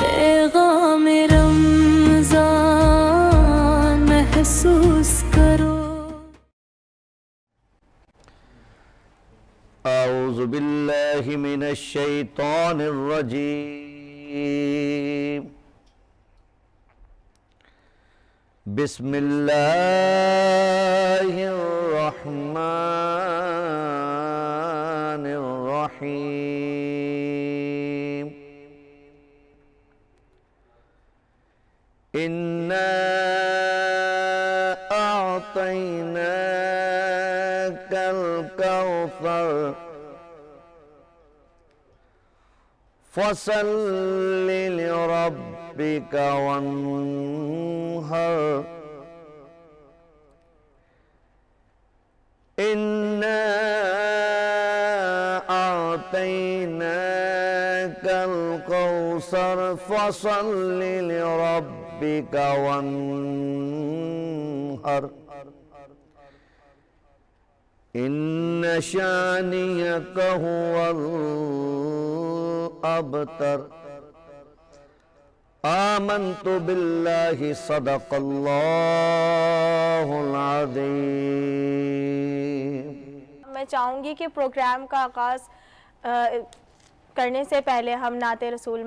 پیغام رمضان محسوس کرو. اعوذ باللہ من الشیطان الرجیم. بسم اللہ الرحمن الرحیم. اِنَّا أَعْطَيْنَاكَ الْكَوْثَرَ فَصَلِّ لِرَبِّكَ وَانْحَرْ. إِنَّا أَعْطَيْنَاكَ الْكَوْثَرَ فَصَلِّ لِرَبِّكَ وَانْحَرْ. إِنَّ شَانِئَكَ هُوَ الْأَبْتَرُ. آمنت باللہ صدق اللہ العظیم. میں چاہوں گی کہ پروگرام کا آغاز کرنے سے پہلے ہم نعت رسول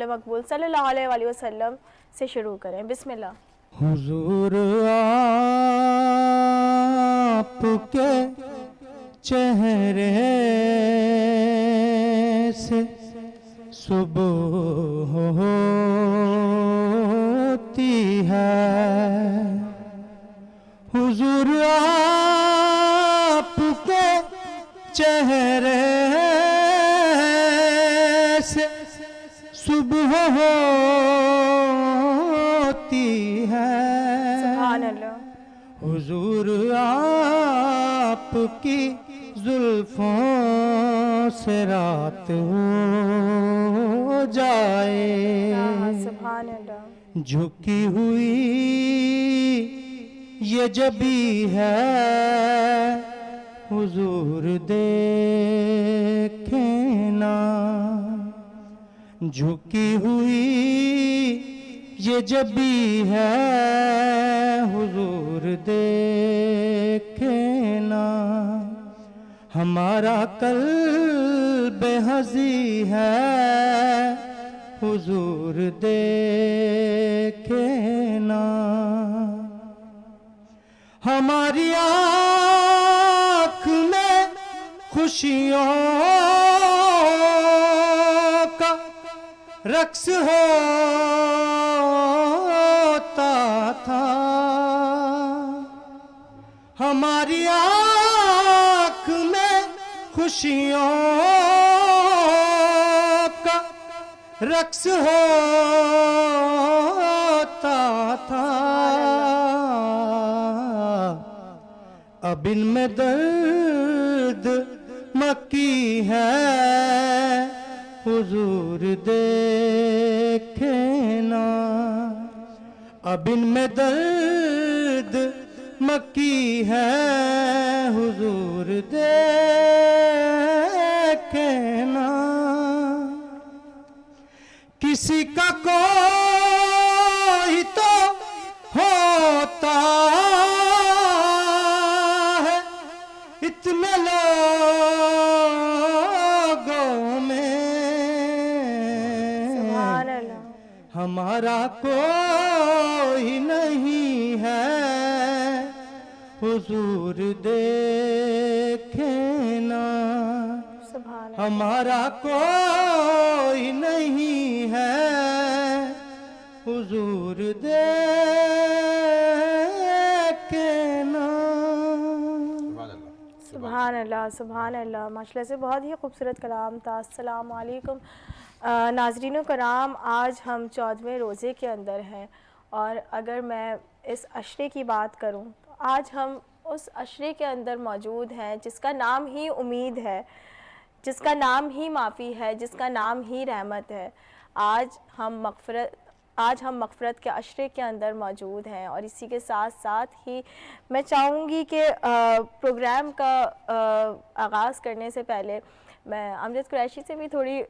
مقبول صلی اللہ علیہ وآلہ وسلم سے شروع کریں. بسم اللہ. حضور آپ کے چہرے سے صبح ہوتی ہے. حضور آپ کے چہرے سے صبح ہوتی ہے. سبحان اللہ. حضور آپ کی زلفوں سے رات ہو جائے. سبحان اللہ. جھکی ہوئی یہ جبی ہے حضور دیکھیں نا. جھکی ہوئی یہ جبی ہے حضور دیکھیں نا. ہمارا قلب حزی ہے حضور دیکھیں نا. ہماری آنکھ میں خوشیوں کا رقص ہوتا تھا. ہماری آنکھ میں خوشیوں کا رقص ہوتا تھا. اب ان میں درد مکی ہے حضور دیکھیں نا. اب ان میں درد مکی ہے حضور دیکھیں نا. کسی کا کوئی تو ہوتا ہے اتنے لوگوں میں. سبحان اللہ. ہمارا کوئی نہیں ہے حضور دیکھیں نا. سبحان اللہ. ہمارا کوئی نہیں ہے حضور دیکھیں نا. سبحان اللہ. سبحان اللہ. ماشاءاللہ سے بہت ہی خوبصورت کلام تھا. السلام علیکم ناظرین و کرام. آج ہم 14ویں روزے کے اندر ہیں اور اگر میں اس عشرے کی بات کروں تو آج ہم اس عشرے کے اندر موجود ہیں جس کا نام ہی امید ہے، جس کا نام ہی معافی ہے، جس کا نام ہی رحمت ہے. آج آج ہم مغفرت کے عشرے کے اندر موجود ہیں، اور اسی کے ساتھ ساتھ ہی میں چاہوں گی کہ پروگرام کا آغاز کرنے سے پہلے میں امجد قریشی سے بھی تھوڑی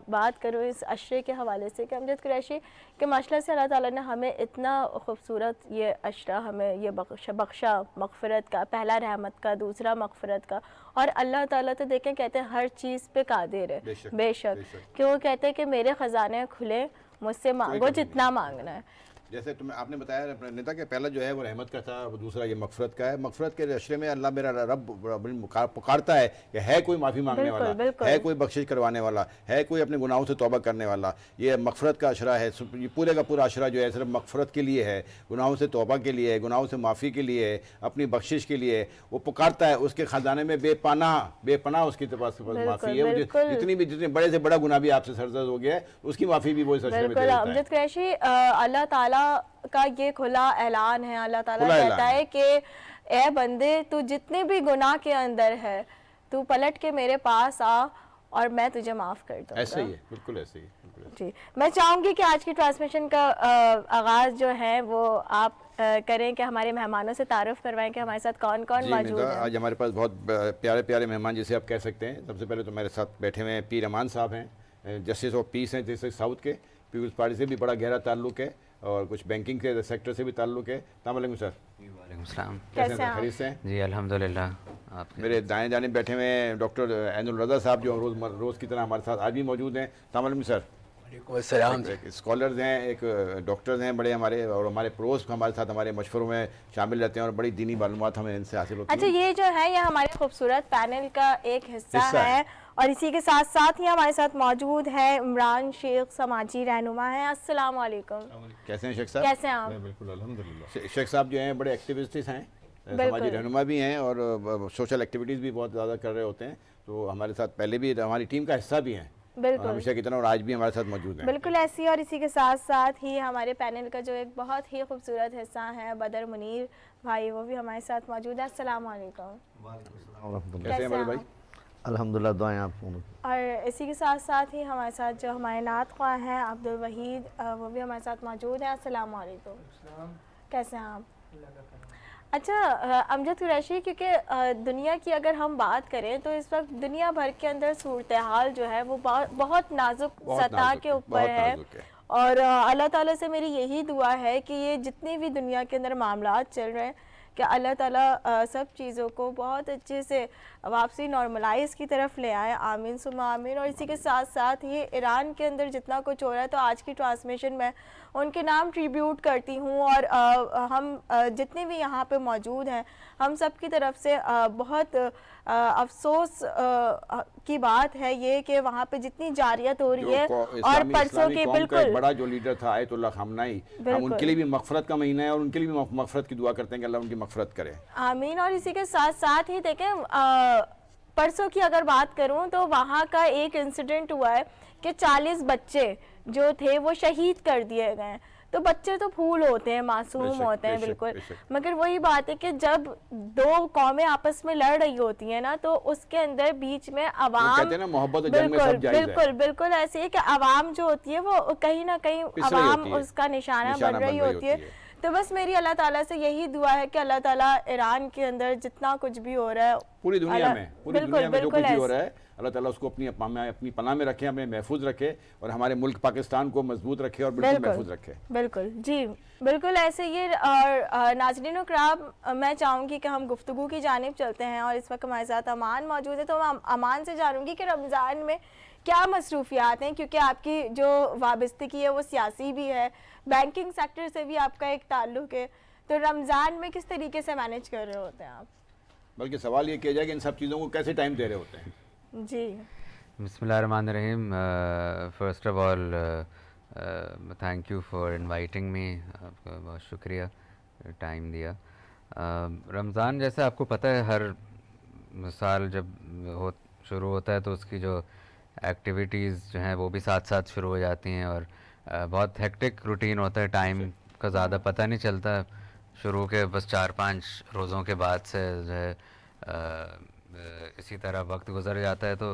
بات کروں اس عشرے کے حوالے سے، کہ امجد قریشی کہ ماشاءاللہ سے اللہ تعالیٰ نے ہمیں اتنا خوبصورت یہ عشرہ ہمیں یہ بخشا مغفرت کا، پہلا رحمت کا، دوسرا مغفرت کا، اور اللہ تعالیٰ تو دیکھیں کہتے ہیں ہر چیز پہ قادر ہے، بے شک کہ وہ کہتے ہیں کہ میرے خزانے کھلے، مجھ سے مانگو جتنا مانگنا ہے۔ جیسے آپ نے بتایا اپنے نیتا کہ پہلا جو ہے وہ رحمت کا تھا، وہ دوسرا یہ مغفرت کا ہے۔ مغفرت کے عشرے میں اللہ میرا رب پکارتا ہے کہ ہے کوئی معافی مانگنے والا، ہے کوئی بخشش کروانے والا، ہے کوئی اپنے گناہوں سے توبہ کرنے والا۔ یہ مغفرت کا عشرہ ہے، یہ پورے کا پورا عشرہ جو ہے صرف مغفرت کے لیے ہے، گناہوں سے توبہ کے لیے، گناہوں سے معافی کے لیے، اپنی بخشش کے لیے۔ وہ پکارتا ہے، اس کے خزانے میں بے پناہ اس کی پاس معافی ہے۔ جتنے بڑے سے بڑا گناہ بھی آپ سے سرزد ہو گیا ہے، اس کی معافی بھی وہ اس عشرے میں دے دیتا ہے۔ امجد قریشی اللہ تعالیٰ کا یہ کھلا اعلان ہے، اللہ تعالیٰ کہتا ہے کہ اے بندے تو جتنے بھی گناہ کے اندر ہے تو پلٹ کے میرے پاس آ اور میں تجھے معاف کر دوں گا۔ ایسا ہی ہے، بالکل ایسے ہی۔ جی میں چاہوں گی کہ آج کی ٹرانسمیشن کا آغاز جو ہے وہ آپ کریں کہ ہمارے مہمانوں سے تعارف کروائیں کہ ہمارے ساتھ کون کون موجود ہیں۔ آج ہمارے پاس بہت پیارے پیارے مہمان جسے آپ کہہ سکتے ہیں۔ سب سے پہلے تو میرے ساتھ بیٹھے ہوئے ہیں پیر امان صاحب ہیں، جسٹس آف پیس ہیں ڈسٹرکٹ ساؤتھ کے، پیپلز پارٹی سے بھی بڑا گہرا تعلق ہے اور کچھ بینکنگ کے سیکٹر سے بھی تعلق ہے۔ السلام علیکم سر۔ وعلیکم السلام۔ کیسے ہیں خیریت سے ہیں؟ جی الحمدللہ۔ آپ میرے دائیں جانب بیٹھے ہوئے ہیں ڈاکٹر عین الرضا صاحب جو روز کی طرح ہمارے ساتھ آج بھی موجود ہیں۔ السلام علیکم سر۔ وعلیکم السلام۔ ایک اسکالرز ہیں، ایک ڈاکٹرز ہیں بڑے ہمارے، اور ہمارے پروز ہمارے ساتھ ہمارے مشوروں میں شامل رہتے ہیں اور بڑی دینی معلومات ہمیں ان سے حاصل ہوتی ہیں۔ اچھا یہ جو ہے یہ ہمارے خوبصورت پینل کا ایک حصہ ہے، اور اسی کے ساتھ ساتھ ہی ہمارے ساتھ موجود ہے عمران شیخ، سماجی رہنما ہیں۔ السلام علیکم۔ کیسے ہیں شیخ صاحب؟ کیسے ہیں آپ؟ بالکل الحمدللہ۔ شیخ صاحب جو ہیں بڑے ایکٹیوسٹس ہیں، سماجی رہنما بھی ہیں اور سوشل ایکٹیویٹیز بھی بہت زیادہ کر رہے ہوتے ہیں، تو ہمارے ساتھ پہلے بھی ہماری ٹیم کا حصہ بھی ہیں بالکل ہمیشہ کی طرح، اور آج بھی ہمارے ساتھ موجود ہیں۔ بالکل ایسی، اور اسی کے ساتھ ساتھ ہی ہمارے پینل کا جو ایک بہت ہی خوبصورت حصہ ہے بدر منیر بھائی، وہ بھی ہمارے ساتھ موجود ہے۔ السلام علیکم۔ کیسے ہیں بڑے بھائی؟ الحمدللہ، دعائیں آپ کو۔ اور اسی کے ساتھ ساتھ ہی ہمارے ساتھ جو ہمارے نعت خواہ ہیں عبد الوحید، وہ بھی ہمارے ساتھ موجود ہیں۔ السلام علیکم۔ کیسے ہیں آپ؟ اچھا امجد قریشی، کیونکہ دنیا کی اگر ہم بات کریں تو اس وقت دنیا بھر کے اندر صورتحال جو ہے وہ بہت نازک سطح کے اوپر ہے، اور اللہ تعالیٰ سے میری یہی دعا ہے کہ یہ جتنے بھی دنیا کے اندر معاملات چل رہے ہیں کہ اللہ تعالیٰ سب چیزوں کو بہت اچھے سے واپسی نارملائز کی طرف لے آئے، آمین ثم آمین۔ اور اسی کے ساتھ ساتھ یہ ایران کے اندر جتنا کچھ ہو رہا ہے، تو آج کی ٹرانسمیشن میں ان کے نام ٹریبیوٹ کرتی ہوں، اور ہم جتنے بھی یہاں پہ موجود ہیں ہم سب کی طرف سے بہت افسوس کی بات ہے یہ کہ وہاں پہ جتنی جاریت ہو رہی ہے، اور پرسوں کے بالکل بڑا جو لیڈر تھا آیت اللہ خامنائی، ہم ان کے لیے بھی مغفرت کا مہینہ ہے اور ان کے لیے بھی مغفرت کی دعا کرتے ہیں کہ اللہ ان کی مغفرت کرے، آمین۔ اور اسی کے ساتھ ساتھ ہی دیکھیں پرسوں کی اگر بات کروں تو وہاں کا ایک انسیڈنٹ ہوا ہے کہ 40 بچے جو تھے وہ شہید کر دیے گئے ہیں۔ تو بچے تو پھول ہوتے ہیں، معصوم ہوتے ہیں بالکل، مگر وہی بات ہے کہ جب دو قومیں آپس میں لڑ رہی ہوتی ہیں نا، تو اس کے اندر بیچ میں عوام، بالکل ایسے ہے کہ عوام جو ہوتی ہے وہ کہیں نہ کہیں عوام اس کا نشانہ بن رہی ہوتی ہے۔ تو بس میری اللہ تعالیٰ سے یہی دعا ہے کہ اللہ تعالیٰ ایران کے اندر جتنا کچھ بھی ہو رہا ہے، پوری دنیا میں جو کچھ بھی ہو رہا ہے، اللہ تعالیٰ اس کو اپنی پناہ میں رکھے، ہمیں محفوظ رکھے، اور ہمارے ملک پاکستان کو مضبوط رکھے اور بالکل محفوظ رکھے۔ بالکل جی بالکل ایسے یہ۔ اور ناظرین و کرام، میں چاہوں گی کہ ہم گفتگو کی جانب چلتے ہیں، اور اس وقت ہمارے ساتھ امان موجود ہے، تو میں امان سے جانوں گی کہ رمضان میں کیا مصروفیات ہیں، کیونکہ آپ کی جو وابستگی ہے وہ سیاسی بھی ہے، بینکنگ سیکٹر سے بھی آپ کا ایک تعلق ہے، تو رمضان میں کس طریقے سے مینیج کر رہے ہوتے ہیں آپ؟ بلکہ سوال یہ کیا جائے کہ ان سب چیزوں کو کیسے ٹائم دے رہے ہوتے ہیں؟ جی بسم اللہ الرحمن الرحیم۔ First of all thank you for inviting me, آپ کا بہت شکریہ ٹائم دیا۔ رمضان جیسے آپ کو پتہ ہے ہر سال جب شروع ہوتا ہے تو اس کی جو ایکٹیویٹیز جو ہیں وہ بھی ساتھ ساتھ شروع ہو جاتی ہیں، اور بہت ہیکٹک روٹین ہوتا ہے، ٹائم کا زیادہ پتہ نہیں چلتا، شروع کے بس 4-5 روزوں کے بعد سے جو ہے اسی طرح وقت گزر جاتا ہے۔ تو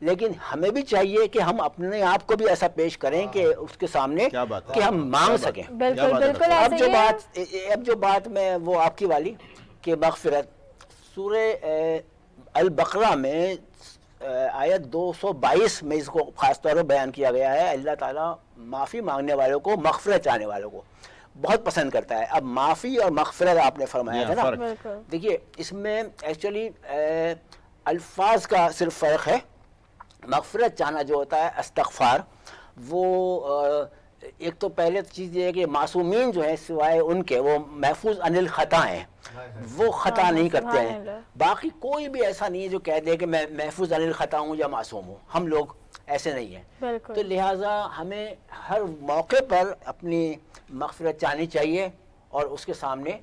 لیکن ہمیں بھی چاہیے کہ ہم اپنے آپ کو بھی ایسا پیش کریں کہ اس کے سامنے کیا بات ہے، کہ ہم مانگ سکیں. بالکل بالکل اب ایسے اب جو بات میں وہ آپ کی والی کہ مغفرت، سورہ البقرہ میں آیت 222 میں اس کو خاص طور پر بیان کیا گیا ہے. اللہ تعالیٰ معافی مانگنے والوں کو، مغفرت چاہنے والوں کو بہت پسند کرتا ہے. اب معافی اور مغفرت آپ نے فرمایا تھا نا، دیکھیے اس میں ایکچولی الفاظ کا صرف فرق ہے. مغفرت چاہنا جو ہوتا ہے استغفار، وہ ایک تو پہلے چیز یہ ہے کہ معصومین جو ہیں سوائے ان کے وہ محفوظ عن الخطا ہیں، وہ خطا نہیں کرتے ہیں. باقی کوئی بھی ایسا نہیں ہے جو کہہ دے کہ میں محفوظ عن الخطا ہوں یا معصوم ہوں، ہم لوگ ایسے نہیں ہیں. تو لہٰذا ہمیں ہر موقع پر اپنی مغفرت چاہنی چاہیے اور اس کے سامنے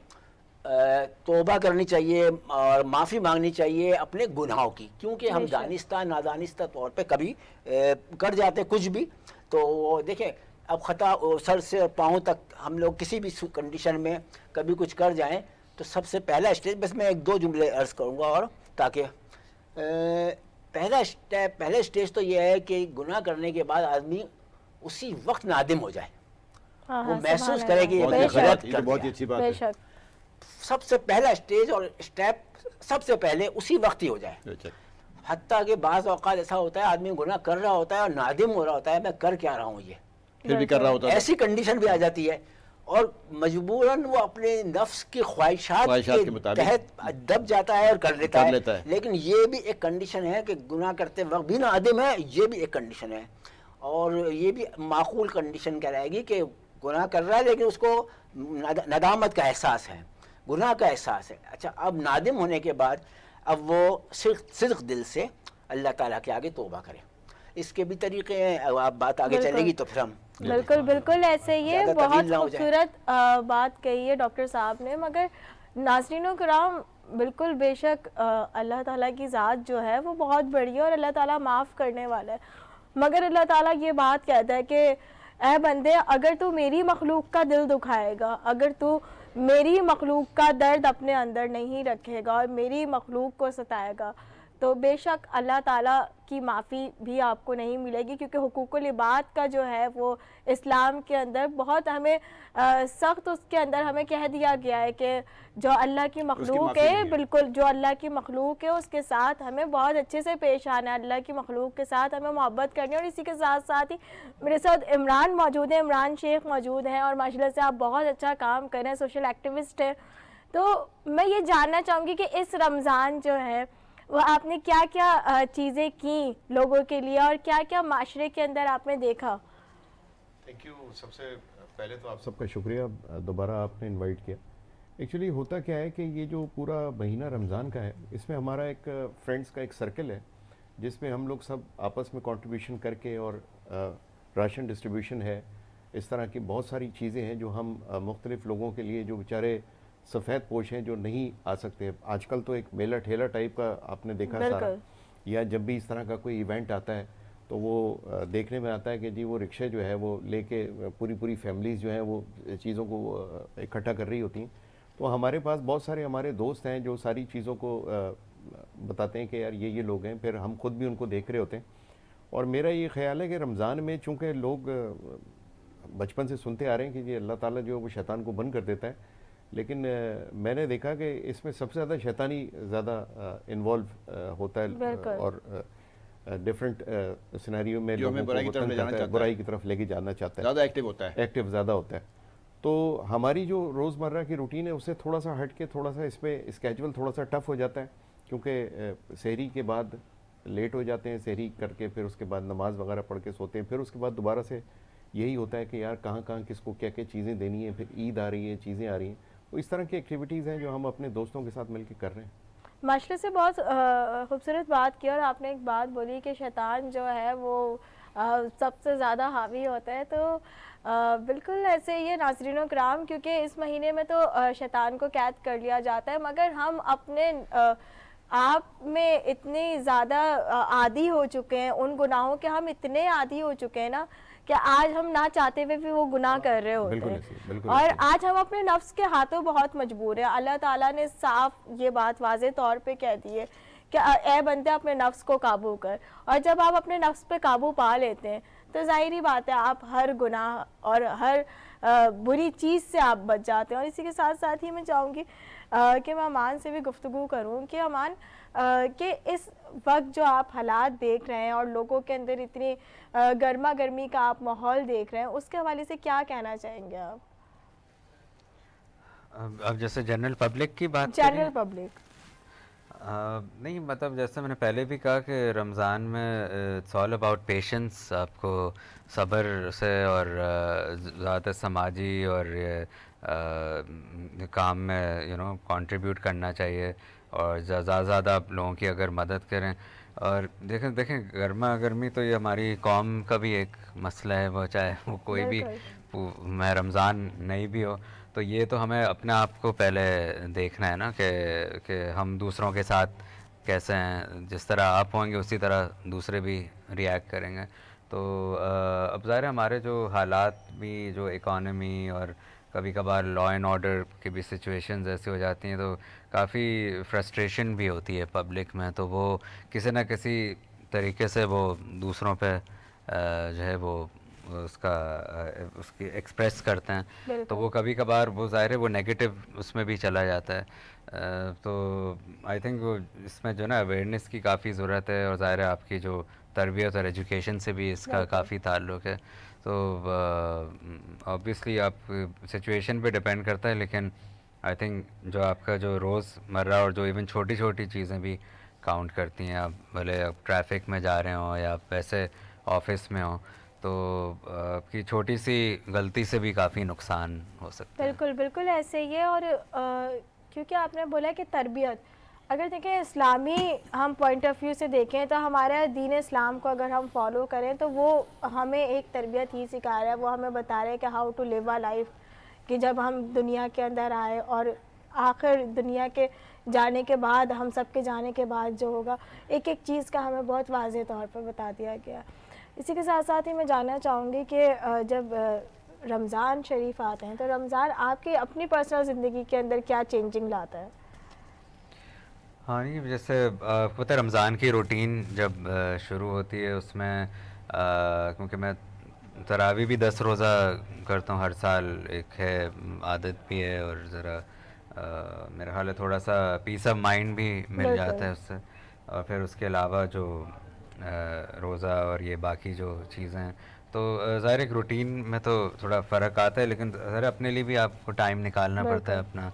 توبہ کرنی چاہیے اور معافی مانگنی چاہیے اپنے گناہوں کی، کیونکہ ہم دانستہ نادانستہ طور پہ کبھی کر جاتے کچھ بھی. تو دیکھیں اب خطا سر سے پاؤں تک ہم لوگ کسی بھی کنڈیشن میں کبھی کچھ کر جائیں تو سب سے پہلا اسٹیج، بس میں ایک دو جملے عرض کروں گا اور تاکہ پہلا اسٹیج تو یہ ہے کہ گناہ کرنے کے بعد آدمی اسی وقت نادم ہو جائے، وہ محسوس کرے کہ یہ غلط کر بہت ہی دیا. اچھی بات ہے. سب سے پہلا اسٹیج اور اسٹیپ سب سے پہلے اسی وقت ہی ہو جائے. حتیٰ کہ بعض اوقات ایسا ہوتا ہے آدمی گناہ کر رہا ہوتا ہے اور نادم ہو رہا ہوتا ہے میں کر کیا رہا ہوں، یہ پھر بھی کر رہا ہوتا ہے، ایسی کنڈیشن بھی آ جاتی ہے اور مجبوراً وہ اپنے نفس کی خواہشات کے تحت دب جاتا ہے اور کر لیتا ہے. لیکن یہ بھی ایک کنڈیشن ہے کہ گناہ کرتے وقت بھی نادم ہے، یہ بھی ایک کنڈیشن ہے اور یہ بھی معقول کنڈیشن کہلائے گی کہ گناہ کر رہا ہے لیکن اس کو ندامت کا احساس ہے، گناہ کا احساس ہے. اچھا اب نادم ہونے کے بعد اب وہ صدق دل سے اللہ تعالیٰ کے آگے توبہ کرے. اس کے بھی طریقے ہیں، آپ بات آگے چلے گی تو پھر ہم بالکل بالکل ایسے ہی بہت خوبصورت بات کہی ہے ڈاکٹر صاحب نے. مگر ناظرین و کرام بالکل بے شک اللہ تعالیٰ کی ذات جو ہے وہ بہت بڑی ہے اور اللہ تعالیٰ معاف کرنے والا ہے. مگر اللہ تعالیٰ یہ بات کہتا ہے کہ اے بندے اگر تو میری مخلوق کا دل دکھائے گا، اگر تو میری مخلوق کا درد اپنے اندر نہیں رکھے گا اور میری مخلوق کو ستائے گا تو بے شک اللہ تعالیٰ کی معافی بھی آپ کو نہیں ملے گی. کیونکہ حقوق العباد کا جو ہے وہ اسلام کے اندر بہت ہمیں سخت اس کے اندر ہمیں کہہ دیا گیا ہے کہ جو اللہ کی مخلوق ہے، بالکل جو اللہ کی مخلوق ہے اس کے ساتھ ہمیں بہت اچھے سے پیش آنا ہے، اللہ کی مخلوق کے ساتھ ہمیں محبت کرنی ہے. اور اسی کے ساتھ ساتھ ہی میرے ساتھ عمران موجود ہیں، عمران شیخ موجود ہیں اور ماشاءاللہ سے آپ بہت اچھا کام کر رہے ہیں، سوشل ایکٹیوسٹ ہیں. تو میں یہ جاننا چاہوں گی کہ اس رمضان جو ہے وہ آپ نے کیا کیا چیزیں کی لوگوں کے لیے اور کیا کیا معاشرے کے اندر آپ نے دیکھا؟ Thank you. سب سے پہلے تو آپ سب کا شکریہ، دوبارہ آپ نے انوائٹ کیا. ایکچولی ہوتا کیا ہے کہ یہ جو پورا مہینہ رمضان کا ہے اس میں ہمارا ایک فرینڈس کا ایک سرکل ہے جس میں ہم لوگ سب آپس میں کنٹریبیوشن کر کے اور راشن ڈسٹریبیوشن ہے، اس طرح کی بہت ساری چیزیں ہیں جو ہم مختلف لوگوں کے لیے جو بیچارے سفید پوش ہیں جو نہیں آ سکتے. آج کل تو ایک میلہ ٹھیلا ٹائپ کا آپ نے دیکھا سارا، یا جب بھی اس طرح کا کوئی ایونٹ آتا ہے تو وہ دیکھنے میں آتا ہے کہ جی وہ رکشے جو ہے وہ لے کے پوری فیملیز جو ہیں وہ چیزوں کو اکٹھا کر رہی ہوتی ہیں. تو ہمارے پاس بہت سارے ہمارے دوست ہیں جو ساری چیزوں کو بتاتے ہیں کہ یار یہ لوگ ہیں، پھر ہم خود بھی ان کو دیکھ رہے ہوتے ہیں. اور میرا یہ خیال ہے کہ رمضان میں چونکہ لوگ بچپن سے سنتے آ رہے ہیں کہ جی اللہ تعالیٰ جو ہے وہ شیطان کو بند کر دیتا ہے، لیکن میں نے دیکھا کہ اس میں سب سے زیادہ شیطانی زیادہ انوالو ہوتا ہے اور ڈفرینٹ سینیریو میں برائی کی طرف لے کے جانا چاہتا ہے، زیادہ ایکٹیو ہوتا ہے، ایکٹیو زیادہ ہوتا ہے. تو ہماری جو روزمرہ کی روٹین ہے اس سے تھوڑا سا ہٹ کے تھوڑا سا اس میں اسکیجول تھوڑا سا ٹف ہو جاتا ہے، کیونکہ سحری کے بعد لیٹ ہو جاتے ہیں، سحری کر کے پھر اس کے بعد نماز وغیرہ پڑھ کے سوتے ہیں، پھر اس کے بعد دوبارہ سے یہی ہوتا ہے کہ یار کہاں کس کو کیا چیزیں دینی ہیں، پھر عید آ رہی ہے، چیزیں آ رہی ہیں. تو اس طرح کی ایکٹیویٹیز ہیں جو ہم اپنے دوستوں کے ساتھ مل کے کر رہے ہیں. ماشاءاللہ سے بہت خوبصورت بات کی اور آپ نے ایک بات بولی کہ شیطان جو ہے وہ سب سے زیادہ حاوی ہوتا ہے. تو بالکل ایسے یہ ناظرین و کرام، کیونکہ اس مہینے میں تو شیطان کو قید کر لیا جاتا ہے، مگر ہم اپنے آپ میں اتنی زیادہ عادی ہو چکے ہیں ان گناہوں کے، ہم اتنے عادی ہو چکے ہیں نا کہ آج ہم نہ چاہتے ہوئے بھی وہ گناہ کر رہے ہوتے ہیں، اور آج ہم اپنے نفس کے ہاتھوں بہت مجبور ہیں. اللہ تعالیٰ نے صاف یہ بات واضح طور پہ کہہ دی ہے کہ اے بندے اپنے نفس کو قابو کر. اور جب آپ اپنے نفس پہ قابو پا لیتے ہیں تو ظاہری بات ہے آپ ہر گناہ اور ہر بری چیز سے آپ بچ جاتے ہیں. اور اسی کے ساتھ ساتھ ہی میں چاہوں گی کہ میں امان سے بھی گفتگو کروں کہ امان کہ اس وقت جو آپ حالات دیکھ رہے ہیں اور لوگوں کے اندر اتنی گرما گرمی کا آپ ماحول دیکھ رہے ہیں, اس کے حوالے سے کیا کہنا چاہیں گے آپ؟ اب جیسے جنرل پبلک کی بات جنرل پبلک نہیں, مطلب جیسے میں نے پہلے بھی کہا کہ رمضان میں اٹس آل اباؤٹ پیشنس. آپ کو صبر سے اور زیادہ سماجی اور کام میں کنٹریبیوٹ کرنا چاہیے, اور زیادہ زیادہ آپ لوگوں کی اگر مدد کریں. اور دیکھیں گرما گرمی تو یہ ہماری قوم کا بھی ایک مسئلہ ہے, وہ چاہے وہ کوئی بھی میں رمضان نہیں بھی ہو, تو یہ تو ہمیں اپنے آپ کو پہلے دیکھنا ہے نا کہ ہم دوسروں کے ساتھ کیسے ہیں. جس طرح آپ ہوں گے اسی طرح دوسرے بھی ریئیکٹ کریں گے. تو اب ظاہر ہے ہمارے جو حالات بھی, جو اکانومی اور کبھی کبھار لا اینڈ آرڈر کی بھی سچویشنز ایسی ہو جاتی ہیں تو کافی فرسٹریشن بھی ہوتی ہے پبلک میں, تو وہ کسی نہ کسی طریقے سے وہ دوسروں پہ جو ہے وہ اس کی ایکسپریس کرتے ہیں. تو وہ کبھی کبھار وہ ظاہر ہے وہ نیگیٹو اس میں بھی چلا جاتا ہے. تو آئی تھنک وہ اس میں جو نا اویئرنیس کی کافی ضرورت ہے, اور ظاہر ہے آپ کی جو تربیت اور ایجوکیشن سے بھی اس کا کافی تعلق ہے. تو آبویسلی آپ سچویشن پہ ڈپینڈ کرتا ہے, لیکن آئی تھنک جو آپ کا جو روز مرہ اور جو ایون چھوٹی چھوٹی چیزیں بھی کاؤنٹ کرتی ہیں, آپ بھلے آپ ٹریفک میں جا رہے ہوں یا آپ ویسے آفس میں ہوں, تو آپ کی چھوٹی سی غلطی سے بھی کافی نقصان ہو سکتا ہے. بالکل بالکل ایسے ہی ہے. اور کیونکہ آپ نے بولا کہ تربیت, اگر دیکھیں اسلامی ہم پوائنٹ آف ویو سے دیکھیں تو ہمارا دین اسلام کو اگر ہم فالو کریں تو وہ ہمیں ایک تربیت ہی سکھا رہا ہے. وہ ہمیں بتا رہا ہے کہ how to live a life, کہ جب ہم دنیا کے اندر آئے اور آخر دنیا کے جانے کے بعد, ہم سب کے جانے کے بعد جو ہوگا, ایک ایک چیز کا ہمیں بہت واضح طور پر بتا دیا گیا. اسی کے ساتھ ساتھ ہی میں جاننا چاہوں گی کہ جب رمضان شریف آتے ہیں تو رمضان آپ کی اپنی پرسنل زندگی کے اندر کیا چینجنگ لاتا ہے؟ ہاں جی, جیسے پتہ ہے رمضان کی روٹین جب شروع ہوتی ہے اس میں, کیونکہ میں تراویح بھی 10 روزہ کرتا ہوں ہر سال, ایک ہے عادت بھی ہے, اور ذرا میرا خیال ہے تھوڑا سا پیس آف مائنڈ بھی مل جاتا ہے اس سے. اور پھر اس کے علاوہ جو روزہ اور یہ باقی جو چیزیں ہیں, تو ظاہر ایک روٹین میں تو تھوڑا فرق آتا ہے, لیکن ظاہر اپنے لیے بھی آپ کو ٹائم نکالنا پڑتا ہے اپنا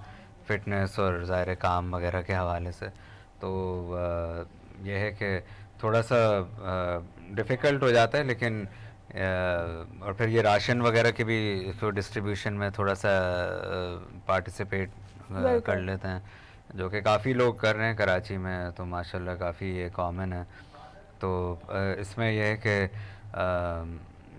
فٹنس اور ظاہر کام وغیرہ کے حوالے سے. تو یہ ہے کہ تھوڑا سا ڈیفیکلٹ ہو جاتا ہے, لیکن اور پھر یہ راشن وغیرہ کی بھی کو ڈسٹریبیوشن میں تھوڑا سا پارٹیسپیٹ کر لیتے ہیں, جو کہ کافی لوگ کر رہے ہیں کراچی میں, تو ماشاءاللہ کافی یہ کامن ہے. تو اس میں یہ ہے کہ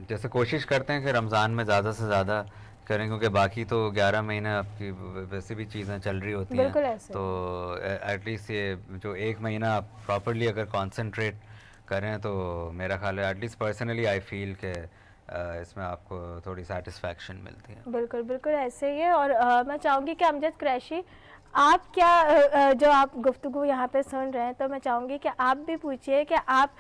جیسے کوشش کرتے ہیں کہ رمضان میں زیادہ سے زیادہ کریں, کیونکہ باقی تو 11 مہینے آپ کی ویسے بھی چیزیں چل رہی ہوتی ہیں, تو ایٹ لیسٹ یہ جو 1 مہینہ آپ پراپرلی اگر کانسنٹریٹ کریں تو میرا خیال ہے ایٹ لیسٹ پرسنلی آئی فیل کہ اس میں آپ کو تھوڑی سیٹسفیکشن ملتی ہے. بالکل بالکل ایسے ہی ہے. اور میں چاہوں گی کہ امجد قریشی, آپ کیا جو آپ گفتگو یہاں پہ سن رہے ہیں, تو میں چاہوں گی کہ آپ بھی پوچھیے کہ آپ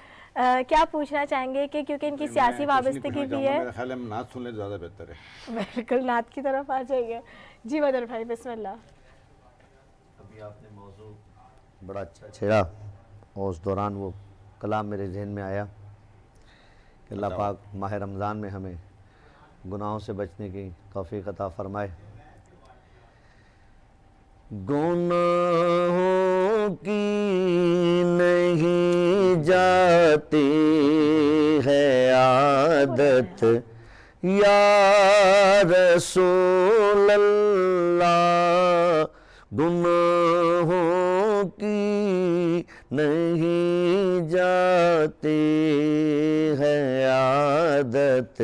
کیا پوچھنا چاہیں گے, کہ کیونکہ ان کی سیاسی وابستگی بھی ہے. میرا خیال ہے نعت سن لیں تو زیادہ بہتر ہے. بالکل نعت کی طرف آ جائیے. جی بدر بھائی بسم اللہ. ابھی آپ نے موضوع بڑا اچھا چھیڑا, اور اس دوران وہ کلام میرے ذہن میں آیا کہ اللہ پاک ماہ رمضان میں ہمیں گناہوں سے بچنے کی توفیق عطا فرمائے. گناہوں کی نہیں جاتی ہے عادت یا رسول اللہ, گناہوں کی نہیں جاتی ہے عادت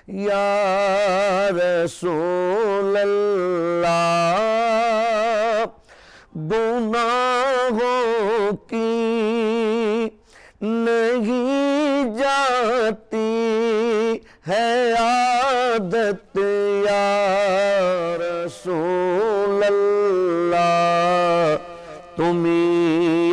یا رسول اللہ, گناہوں کی نہیں جاتی ہے عادت یا رسول اللہ, تمہیں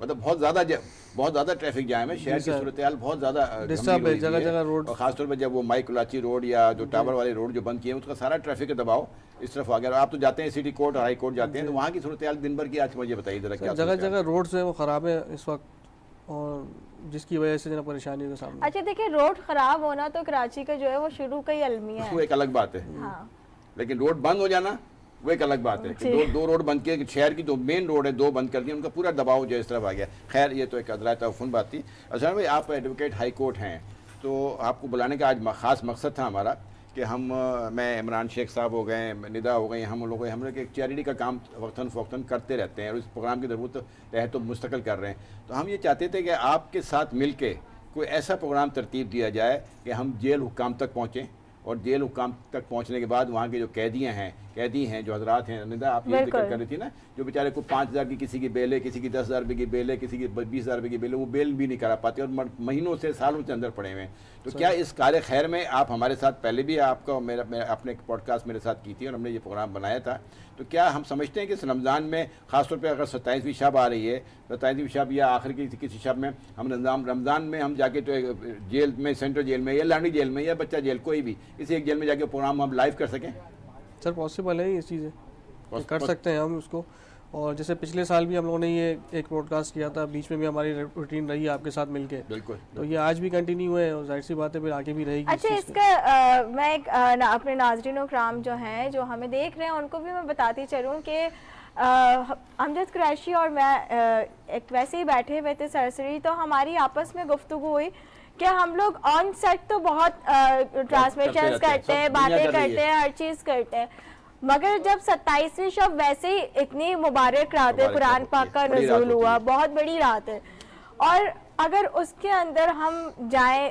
مطلب بہت زیادہ ٹریفک جام ہے، شہر کی صورتحال بہت زیادہ ڈسٹرب ہے، جگہ جگہ روڈ، اور خاص طور پہ جب وہ مائی کلاچی روڈ یا جو ٹاور والے روڈ جو بند کیے ہیں اس کا سارا ٹریفک کا دباؤ اس طرف آ گیا. آپ تو جاتے ہیں سٹی کورٹ اور ہائی کورٹ جاتے ہیں، تو وہاں کی صورتحال دن بھر کی آج مجھے بتائیے ذرا کیا جگہ جگہ روڈ جو ہے وہ خراب ہے اس وقت، اور جس کی وجہ سے جو پریشانی کا سامنا. اچھا دیکھیں، روڈ خراب ہونا تو کراچی کا جو ہے وہ شروع کا ہی المیہ ہے، وہ ایک الگ بات ہے، لیکن روڈ بند ہو جانا وہ ایک الگ بات ہے کہ دو روڈ بند کیے، شہر کی جو مین روڈ ہے دو بند کر دی، ان کا پورا دباؤ جو اس طرف آ گیا. خیر یہ تو ایک ادرائے تعفن بات تھی. اچھا بھائی، آپ ایڈوکیٹ ہائی کورٹ ہیں، تو آپ کو بلانے کا آج خاص مقصد تھا ہمارا کہ میں عمران شیخ صاحب ہو گئے، ندا ہو گئی، ہم لوگ ایک چیریٹی کا کام وقتاً فوقتاً کرتے رہتے ہیں اور اس پروگرام کی ضرورت ہے تو مستقل کر رہے ہیں. تو ہم یہ چاہتے تھے کہ آپ کے ساتھ مل کے کوئی ایسا پروگرام ترتیب دیا جائے کہ ہم جیل حکام تک پہنچیں، اور جیل حکام تک پہنچنے کے بعد وہاں کے جو قیدی ہیں جو حضرات ہیں، ندا آپ یہ ذکر کر رہی تھی نا، جو بیچارے کو 5,000 کی کسی کی بیل ہے، کسی کی 10,000 روپے کی بیل ہے، کسی کی 20,000 روپے کی بیل ہے، وہ بیل بھی نہیں کرا پاتے اور مہینوں سے سالوں سے اندر پڑے ہوئے ہیں. تو کیا اس کار خیر میں آپ ہمارے ساتھ پہلے بھی آپ کا اپنے ایک پوڈ کاسٹ میرے ساتھ کی تھی اور ہم نے یہ پروگرام بنایا تھا، تو کیا ہم سمجھتے ہیں کہ اس رمضان میں خاص طور پہ اگر 27ویں شب آ رہی ہے، 27ویں شب یا آخر کی کسی شب میں ہم رمضان میں ہم جا کے تو جیل میں، سینٹرل جیل میں یا لانڈی جیل میں یا بچہ جیل کوئی بھی کسی ایک جیل میں جا کے پروگرام ہم لائیو کر سکیں؟ سر پاسبل ہے یہ چیزیں، کر سکتے ہیں ہم اس کو. اور جیسے پچھلے سال بھی ہم لوگوں نے یہ ایک پوڈ کاسٹ کیا تھا، بیچ میں بھی ہماری روٹین رہی ہے آپ کے ساتھ مل کے، بالکل، تو یہ آج بھی کنٹینیو ہے اور ظاہر سی بات ہے پھر آگے بھی رہے گی. اچھا اس کا میں ایک اپنے ناظرین و کرام جو ہیں جو ہمیں دیکھ رہے ہیں ان کو بھی میں بتاتی چلوں کہ امجد قریشی اور میں ایک ویسے ہی بیٹھے ہوئے تھے سرسری، تو ہماری آپس میں گفتگو ہوئی کہ ہم لوگ آن سیٹ تو بہت ٹرانسمیشنز کرتے ہیں، باتیں کرتے ہیں، ہر چیز کرتے ہیں، مگر جب 27ویں شب ویسے ہی اتنی مبارک رات ہے، قرآن پاک کا نزول ہوا، بہت بڑی رات ہے، اور اگر اس کے اندر ہم جائیں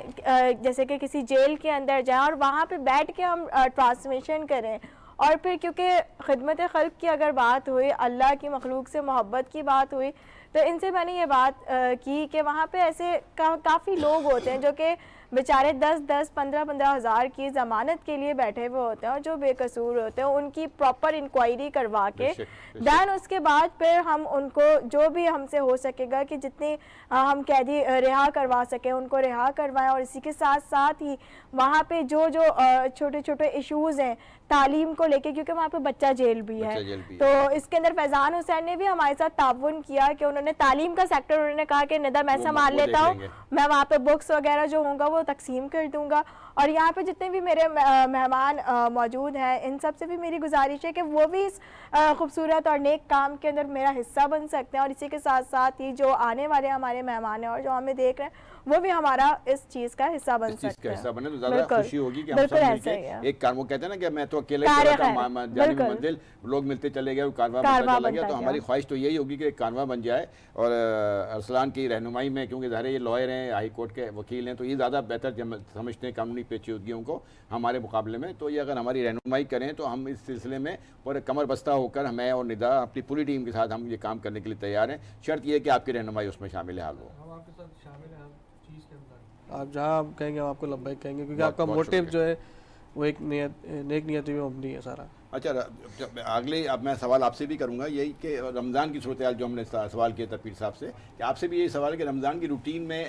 جیسے کہ کسی جیل کے اندر جائیں اور وہاں پہ بیٹھ کے ہم ٹرانسمیشن کریں، اور پھر کیونکہ خدمت خلق کی اگر بات ہوئی، اللہ کی مخلوق سے محبت کی بات ہوئی، تو ان سے میں نے یہ بات کی کہ وہاں پہ ایسے کافی لوگ ہوتے ہیں جو کہ بیچارے 10-10 15-15 ہزار کی ضمانت کے لیے بیٹھے ہوئے ہوتے ہیں، اور جو بے قصور ہوتے ہیں ان کی پراپر انکوائری کروا کے دین اس کے بعد پھر ہم ان کو جو بھی ہم سے ہو سکے گا کہ جتنی ہم قیدی رہا کروا سکیں ان کو رہا کروائیں، اور اسی کے ساتھ ساتھ ہی وہاں پہ جو چھوٹے چھوٹے ایشوز ہیں تعلیم کو لے کے، کیونکہ وہاں پہ بچہ جیل بھی ہے، تو اس کے اندر فیضان حسین نے بھی ہمارے ساتھ تعاون کیا کہ انہوں نے تعلیم کا سیکٹر، انہوں نے کہا کہ ندا میں سنبھال لیتا ہوں، میں وہاں پہ بکس وغیرہ جو ہوں گا وہ تقسیم کر دوں گا، اور یہاں پہ جتنے بھی میرے مہمان موجود ہیں ان سب سے بھی میری گزارش ہے کہ وہ بھی اس خوبصورت اور نیک کام کے اندر میرا حصہ بن سکتے ہیں، اور اسی کے ساتھ ساتھ ہی جو آنے والے ہمارے مہمان ہیں اور جو ہمیں دیکھ رہے ہیں وہ بھی ہمارا اس چیز کا حصہ بن سکتے ہیں. حصہ بنے تو زیادہ خوشی ہوگی کہ ہم سب مل کے ایک کارواں، کہتے ہیں نا کہ میں تو اکیلے چلا تھا جانب منزل، لوگ ملتے چلے گئے، کارواں بنتا چلا گیا، تو ہماری خواہش تو یہی ہوگی کہ ایک کارواں بن جائے، اور ارسلان کی رہنمائی میں، کیونکہ ظاہر یہ لائر ہیں، ہائی کورٹ کے وکیل ہیں، تو یہ زیادہ بہتر سمجھتے ہیں قانونی پیچیدگیوں کو ہمارے مقابلے میں، تو یہ اگر ہماری رہنمائی کریں تو ہم اس سلسلے میں پورے کمر بستہ ہو کر میں اور ندا اپنی پوری ٹیم کے ساتھ ہم یہ کام کرنے کے لیے تیار ہیں، شرط یہ کہ آپ کی رہنمائی اس میں شامل حال ہو. ہم آپ کے ساتھ شامل ہیں ہر چیز کے اندر، آپ جہاں کہیں گے ہم آپ کو لبیک کہیں گے، کیونکہ آپ کا موٹیو جو ہے وہ ایک نیک نیتی میں مبنی ہے سارا. اچھا اگلے اب میں سوال آپ سے بھی کروں گا یہی کہ رمضان کی صورتحال جو ہم نے سوال کیا تھا پیر صاحب سے، کہ آپ سے بھی یہی سوال ہے کہ رمضان کی روٹین میں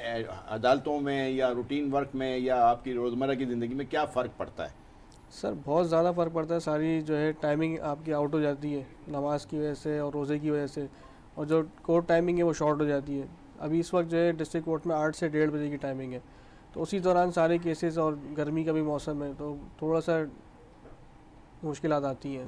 عدالتوں میں یا روٹین ورک میں یا آپ کی روزمرہ کی زندگی میں کیا فرق پڑتا ہے؟ سر بہت زیادہ فرق پڑتا ہے، ساری جو ہے ٹائمنگ آپ کی آؤٹ ہو جاتی ہے نماز کی وجہ سے اور روزے کی وجہ سے، اور جو کورٹ ٹائمنگ ہے وہ شارٹ ہو جاتی ہے. ابھی اس وقت جو ہے ڈسٹرکٹ کورٹ میں 8 سے 1:30 بجے کی ٹائمنگ ہے، تو اسی دوران سارے کیسز، اور گرمی کا بھی موسم ہے تو تھوڑا سا مشکلات آتی ہیں.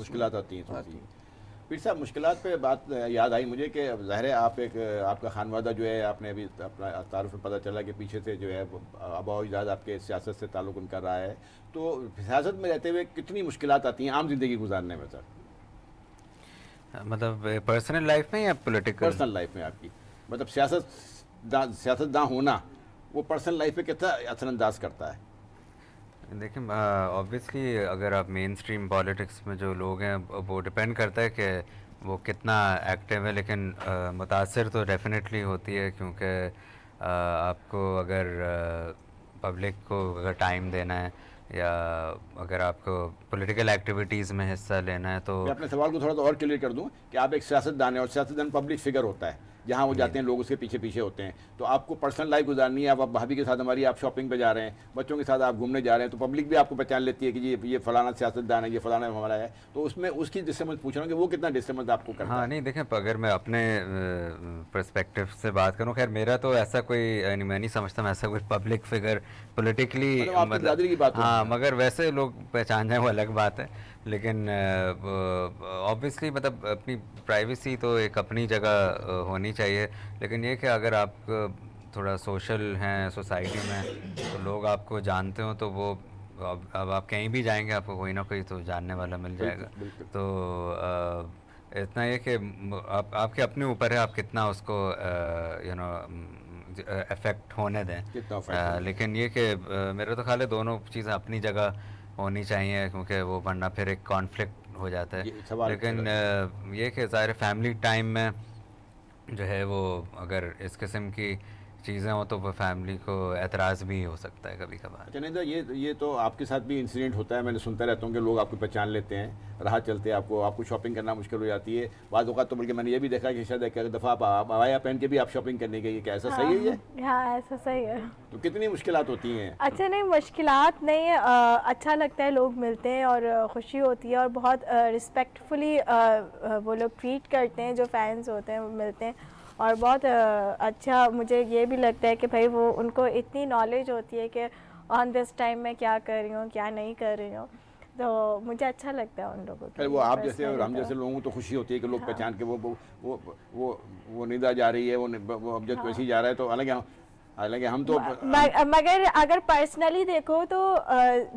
پھر صاحب مشکلات پہ بات یاد آئی مجھے کہ ظاہر ہے آپ کا خانوادہ جو ہے، آپ نے ابھی اپنا تعارف میں پتہ چلا کہ پیچھے سے جو ہے آبا و اجداد آپ کے سیاست سے تعلق ان کر رہا ہے، تو سیاست میں رہتے ہوئے کتنی مشکلات آتی ہیں عام زندگی گزارنے میں سر؟ مطلب پرسنل لائف میں یا پولیٹیکل؟ پرسنل لائف میں آپ کی، مطلب سیاستداں ہونا وہ پرسنل لائف پہ کتنا اثر انداز کرتا ہے؟ دیکھیں آبویسلی اگر آپ مین اسٹریم پالیٹکس میں جو لوگ ہیں وہ ڈپینڈ کرتا ہے کہ وہ کتنا ایکٹیو ہے، لیکن متاثر تو ڈیفینیٹلی ہوتی ہے، کیونکہ آپ کو اگر پبلک کو اگر ٹائم دینا ہے یا اگر آپ کو پولیٹیکل ایکٹیویٹیز میں حصہ لینا ہے تو میں اپنے سوال کو تھوڑا سا اور کلیئر کر دوں کہ آپ ایک سیاستدان ہیں اور سیاستدان پبلک فگر ہوتا ہے، جہاں وہ جاتے ہیں لوگ اس کے پیچھے پیچھے ہوتے ہیں. تو آپ کو پرسنل لائف گزارنی ہے, آپ بھابھی کے ساتھ ہماری آپ شاپنگ پہ جا رہے ہیں, بچوں کے ساتھ آپ گھومنے جا رہے ہیں, تو پبلک بھی آپ کو پہچان لیتی ہے کہ جی یہ فلانا سیاستدان ہے, یہ فلانا ہمارا ہے. تو اس میں اس کی ڈسٹربنس پوچھ رہا ہوں کہ وہ کتنا ڈسٹربنس آپ کو کرتا ہے. ہاں نہیں دیکھیں, اگر میں اپنے پرسپیکٹیو سے بات کروں, خیر میرا تو ایسا کوئی میں نہیں سمجھتا میں ایسا کوئی پبلک فگر پولیٹیکلی, ہاں مگر ویسے لوگ پہچان جائیں وہ الگ بات ہے. لیکن آبویسلی مطلب اپنی پرائیویسی تو ایک اپنی جگہ ہونی چاہیے. لیکن یہ کہ اگر آپ تھوڑا سوشل ہیں سوسائٹی میں, تو لوگ آپ کو جانتے ہوں, تو وہ اب آپ کہیں بھی جائیں گے آپ کو کوئی نہ کوئی تو جاننے والا مل جائے گا. تو اتنا یہ کہ آپ کے اپنے اوپر ہے آپ کتنا اس کو افیکٹ ہونے دیں. لیکن یہ کہ میرا تو خیال ہے دونوں چیزیں اپنی جگہ ہونی چاہیے, کیونکہ وہ ورنہ پھر ایک کانفلکٹ ہو جاتا ہے. لیکن یہ کہ ظاہر فیملی ٹائم میں جو ہے وہ اگر اس قسم کی چیزیں ہوں تو وہ فیملی کو اعتراض بھی ہو سکتا ہے کبھی کبھار. اچھا نہیں تو یہ تو آپ کے ساتھ بھی انسیڈنٹ ہوتا ہے, میں نے سنتا رہتا ہوں کہ لوگ آپ کو پہچان لیتے ہیں راہ چلتے, آپ کو شاپنگ کرنا مشکل ہو جاتی ہے بعض اوقات. تو بلکہ میں نے یہ بھی دیکھا کہ شاید ایک دفعہ آپ عبایا پہن کے بھی آپ شاپنگ کرنے گئی, کہ ایسا صحیح ہے یہ؟ ہاں ایسا صحیح ہے. تو کتنی مشکلات ہوتی ہیں؟ اچھا نہیں مشکلات نہیں, اچھا لگتا ہے, لوگ ملتے ہیں اور خوشی ہوتی ہے, اور بہت رسپیکٹفلی وہ لوگ ٹریٹ کرتے ہیں جو فینس ہوتے ہیں, وہ ملتے ہیں. اور بہت اچھا مجھے یہ بھی لگتا ہے کہ بھائی وہ ان کو اتنی نالج ہوتی ہے کہ آن دس ٹائم میں کیا کر رہی ہوں کیا نہیں کر رہی ہوں. تو مجھے اچھا لگتا ہے ان لوگوں کو. وہ آپ جیسے اور ہم جیسے لوگوں کو تو خوشی ہوتی ہے کہ لوگ پہچان کے وہ ندا جا رہی ہے, وہ ابجد ویسی جا رہا ہے. تو حالانکہ ہم تو مگر اگر پرسنلی دیکھو تو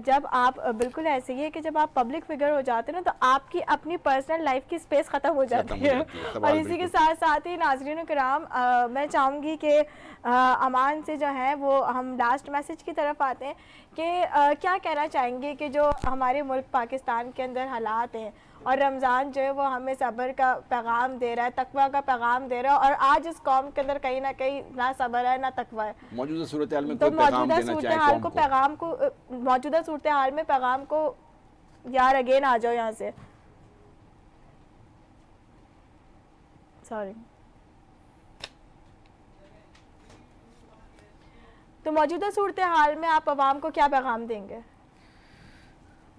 جب آپ بالکل ایسے ہی ہے کہ جب آپ پبلک فگر ہو جاتے ہیں نا, تو آپ کی اپنی پرسنل لائف کی سپیس ختم ہو جاتی ہے. اور اسی کے ساتھ ساتھ ہی ناظرین کرام, میں چاہوں گی کہ امان سے جو ہے وہ ہم لاسٹ میسج کی طرف آتے ہیں کہ کیا کہنا چاہیں گے کہ جو ہمارے ملک پاکستان کے اندر حالات ہیں, اور رمضان جو ہے وہ ہمیں صبر کا پیغام دے رہا ہے, تقویٰ کا پیغام دے رہا ہے, اور آج اس قوم کے اندر کہیں نہ کہیں نہ صبر ہے نہ تقویٰ ہے. موجودہ صورتحال میں تو موجودہ صورتحال میں پیغام کو یار اگین آ جاؤ یہاں سے, سوری. تو موجودہ صورتحال میں آپ عوام کو کیا پیغام دیں گے؟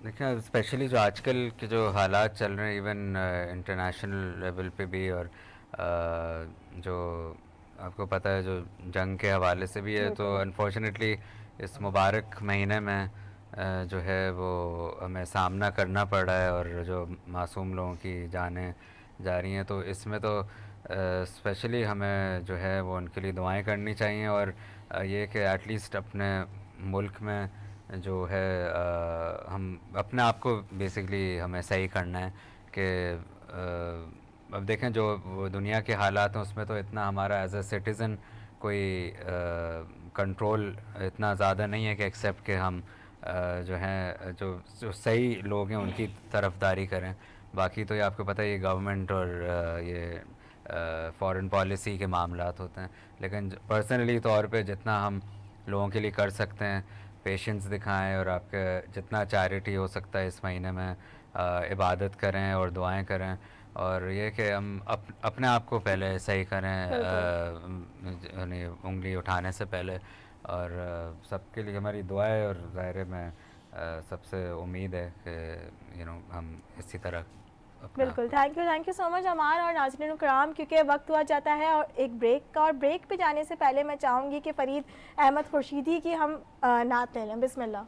دیکھیں اسپیشلی جو آج کل کے جو حالات چل رہے ہیں ایون انٹرنیشنل لیول پہ بھی, اور جو آپ کو پتہ ہے جو جنگ کے حوالے سے بھی ہے, تو انفارچونیٹلی اس مبارک مہینے میں جو ہے وہ ہمیں سامنا کرنا پڑ رہا ہے, اور جو معصوم لوگوں کی جانیں جا رہی ہیں. تو اس میں تو اسپیشلی ہمیں جو ہے وہ ان کے لیے دعائیں کرنی چاہیے, اور یہ کہ ایٹ لیسٹ اپنے ملک میں جو ہے ہم اپنے آپ کو بیسکلی ہمیں صحیح کرنا ہے. کہ اب دیکھیں جو وہ دنیا کے حالات ہیں اس میں تو اتنا ہمارا ایز اے سٹیزن کوئی کنٹرول اتنا زیادہ نہیں ہے کہ ایکسیپٹ کہ ہم جو ہیں جو صحیح لوگ ہیں ان کی طرفداری کریں. باقی تو یہ آپ کو پتہ ہے یہ گورنمنٹ اور یہ فارن پالیسی کے معاملات ہوتے ہیں. لیکن پرسنلی طور پہ جتنا ہم لوگوں کے لیے کر سکتے ہیں, پیشنس دکھائیں, اور آپ کے جتنا چیریٹی ہو سکتا ہے اس مہینے میں عبادت کریں اور دعائیں کریں, اور یہ کہ ہم اپنے آپ کو پہلے صحیح کریں یعنی انگلی اٹھانے سے پہلے. اور سب کے لیے ہماری دعائیں, اور ظاہر میں سب سے امید ہے کہ ہم اسی طرح. بالکل, تھینک یو سو مچ امان اور ناظرین کرام, کیونکہ وقت ہوا جاتا ہے اور ایک بریک کا, اور بریک پہ جانے سے پہلے میں چاہوں گی کہ فرید احمد خورشیدی کی ہم نعت لے لیں. بسم اللہ.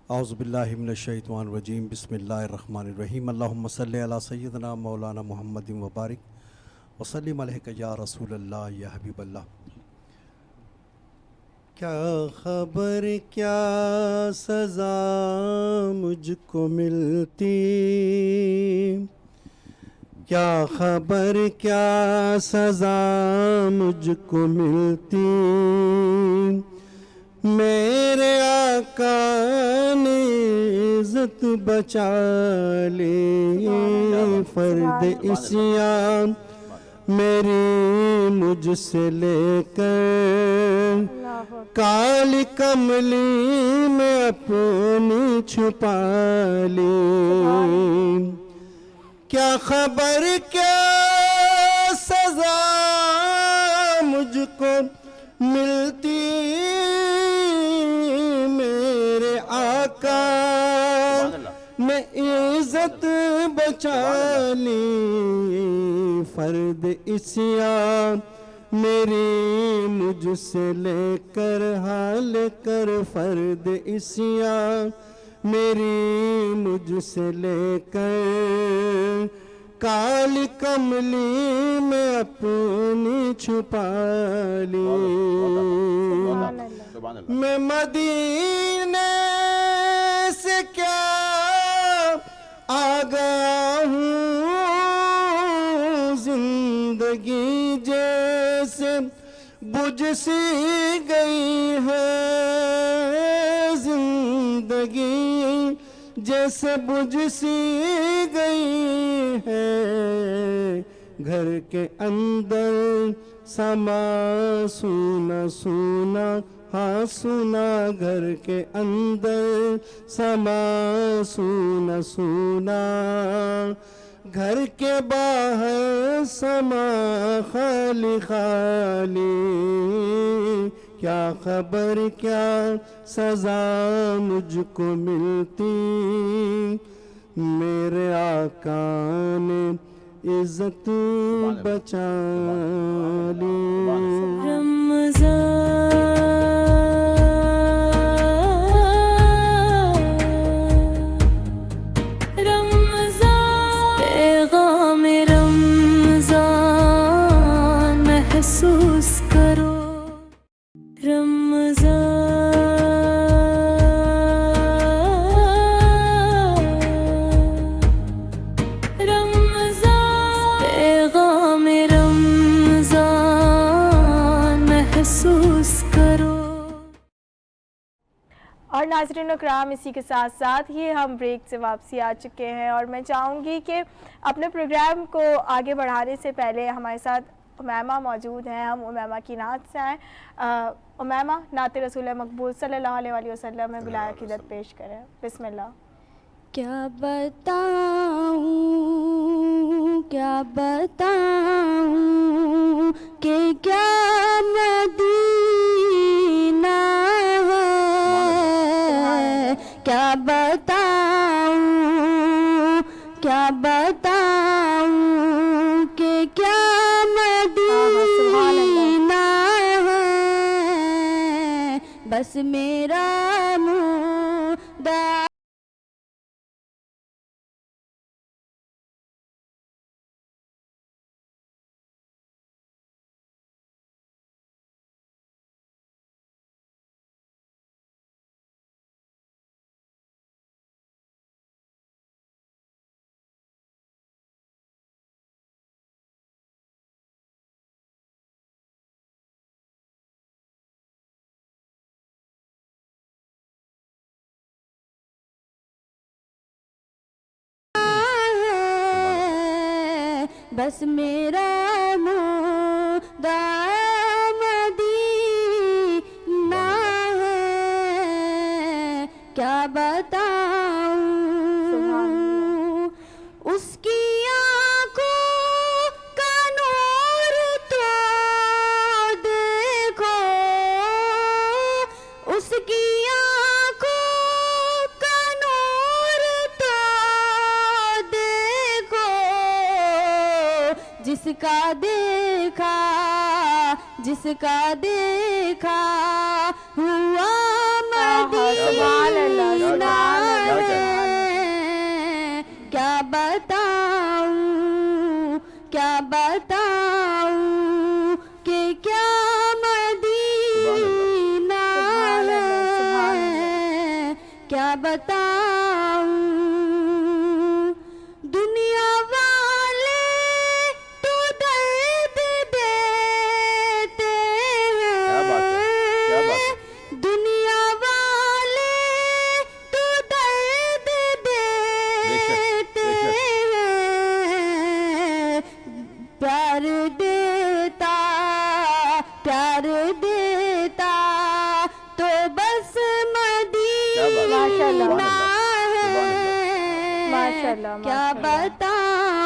اعوذ باللہ من الشیطان الرجیم, بسم اللہ الرحمن الرحیم. اللہم صلی علی سیدنا مولانا محمد وبارک وسلم علیہ یا رسول اللہ یا حبیب اللہ. کیا خبر کیا سزا مجھ کو ملتی, کیا خبر کیا سزا مجھ کو ملتی, میرے آقا نے عزت بچا لی, فرد عصیان میری مجھ سے لے کر کالی کملی میں اپنی چھپا لی. کیا خبر کیا سزا مجھ کو ملتی میرے آقا میں عزت بچا لی فرد اسیاں میری مجھ سے لے کر حال کر فرد اسیاں میری مجھ سے لے کر کال کملی میں اپنی چھپا لی میں مدینے سے کیا آ گیا ہوں زندگی جیسے بجھ سی گئی ہے زندگی جیسے بجھ سی گئی ہے گھر کے اندر سما سونا سونا ہاں سونا گھر کے اندر سما سونا سونا گھر کے باہر سما خالی خالی کیا خبر کیا سزا مجھ کو ملتی میرے آقا نے عزت بچا لی پیغام رمضان محسوس کرو پیغام رمضان محسوس کرو. اور ناظرین اکرام اسی کے ساتھ ساتھ ہی ہم بریک سے واپسی آ چکے ہیں اور میں چاہوں گی کہ اپنے پروگرام کو آگے بڑھانے سے پہلے ہمارے ساتھ امیمہ موجود ہیں. ہم امیمہ کی نعت سے آئیں. امیمہ نعت رسول مقبول صلی اللہ علیہ وآلہ وسلم میں بلا عقیدت پیش کریں. بسم اللہ. کیا بتاؤں کہ کیا مدینہ ہے کیا بتاؤں کہ کیا مدینہ ہے بس میرا مدعا بس میرا مدعا مدینہ ہے کیا بتاؤں اس کی آنکھوں کا نور تو دیکھو اس کی آنکھوں کا نور تو دیکھو جس کا دیکھا ہوا مدینہ ہے کیا بتاؤں کہ کیا مدینہ ہے کیا بتاؤں دنیا والے تو درد دیتے ہیں دنیا والے تو درد دیتے ہیں پیار دیتا تو بس مدینہ ہے کیا بتاؤں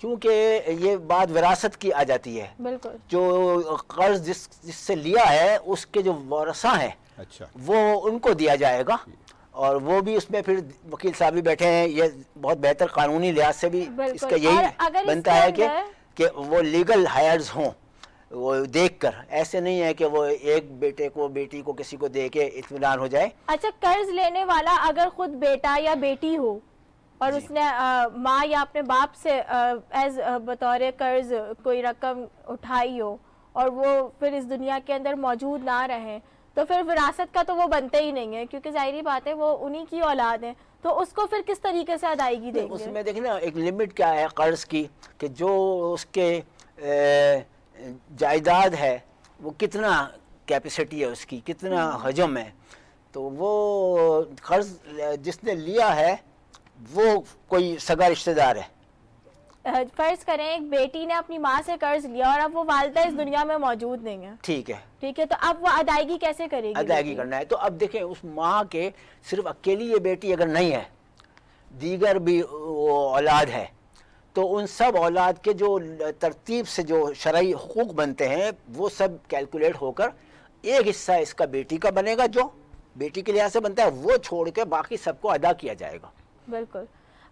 کیونکہ یہ بات وراثت کی آ جاتی ہے. بالکل. جو قرض جس سے لیا ہے اس کے جو ورثہ ہیں اچھا وہ ان کو دیا جائے گا, اور وہ بھی اس میں پھر وکیل صاحب بھی بیٹھے ہیں, یہ بہت بہتر قانونی لحاظ سے بھی اس کا یہی بنتا ہے کہ وہ لیگل ہائرز ہوں, وہ دیکھ کر, ایسے نہیں ہے کہ وہ ایک بیٹے کو بیٹی کو کسی کو دے کے اطمینان ہو جائے. اچھا, قرض لینے والا اگر خود بیٹا یا بیٹی ہو اور اس نے ماں یا اپنے باپ سے ایز بطور قرض کوئی رقم اٹھائی ہو اور وہ پھر اس دنیا کے اندر موجود نہ رہیں, تو پھر وراثت کا تو وہ بنتے ہی نہیں ہے, کیونکہ ظاہری بات ہے وہ انہی کی اولاد ہے, تو اس کو پھر کس طریقے سے ادائیگی دیں گے؟ اس میں دیکھیں نا ایک لمٹ کیا ہے قرض کی, کہ جو اس کے جائیداد ہے وہ کتنا کیپیسٹی ہے اس کی, کتنا حجم ہے, تو وہ قرض جس نے لیا ہے وہ کوئی سگا رشتہ دار ہے. فرض کریں ایک بیٹی نے اپنی ماں سے قرض لیا اور اب وہ والدہ اس دنیا میں موجود نہیں ہے, ٹھیک ہے, تو اب وہ ادائیگی کیسے کرے گی؟ ادائیگی کرنا ہے. تو اب دیکھیں اس ماں کے صرف اکیلی یہ بیٹی اگر نہیں ہے, دیگر بھی اولاد ہے, تو ان سب اولاد کے جو ترتیب سے جو شرعی حقوق بنتے ہیں وہ سب کیلکولیٹ ہو کر ایک حصہ اس کا بیٹی کا بنے گا, جو بیٹی کے لحاظ سے بنتا ہے, وہ چھوڑ کے باقی سب کو ادا کیا جائے گا. بالکل.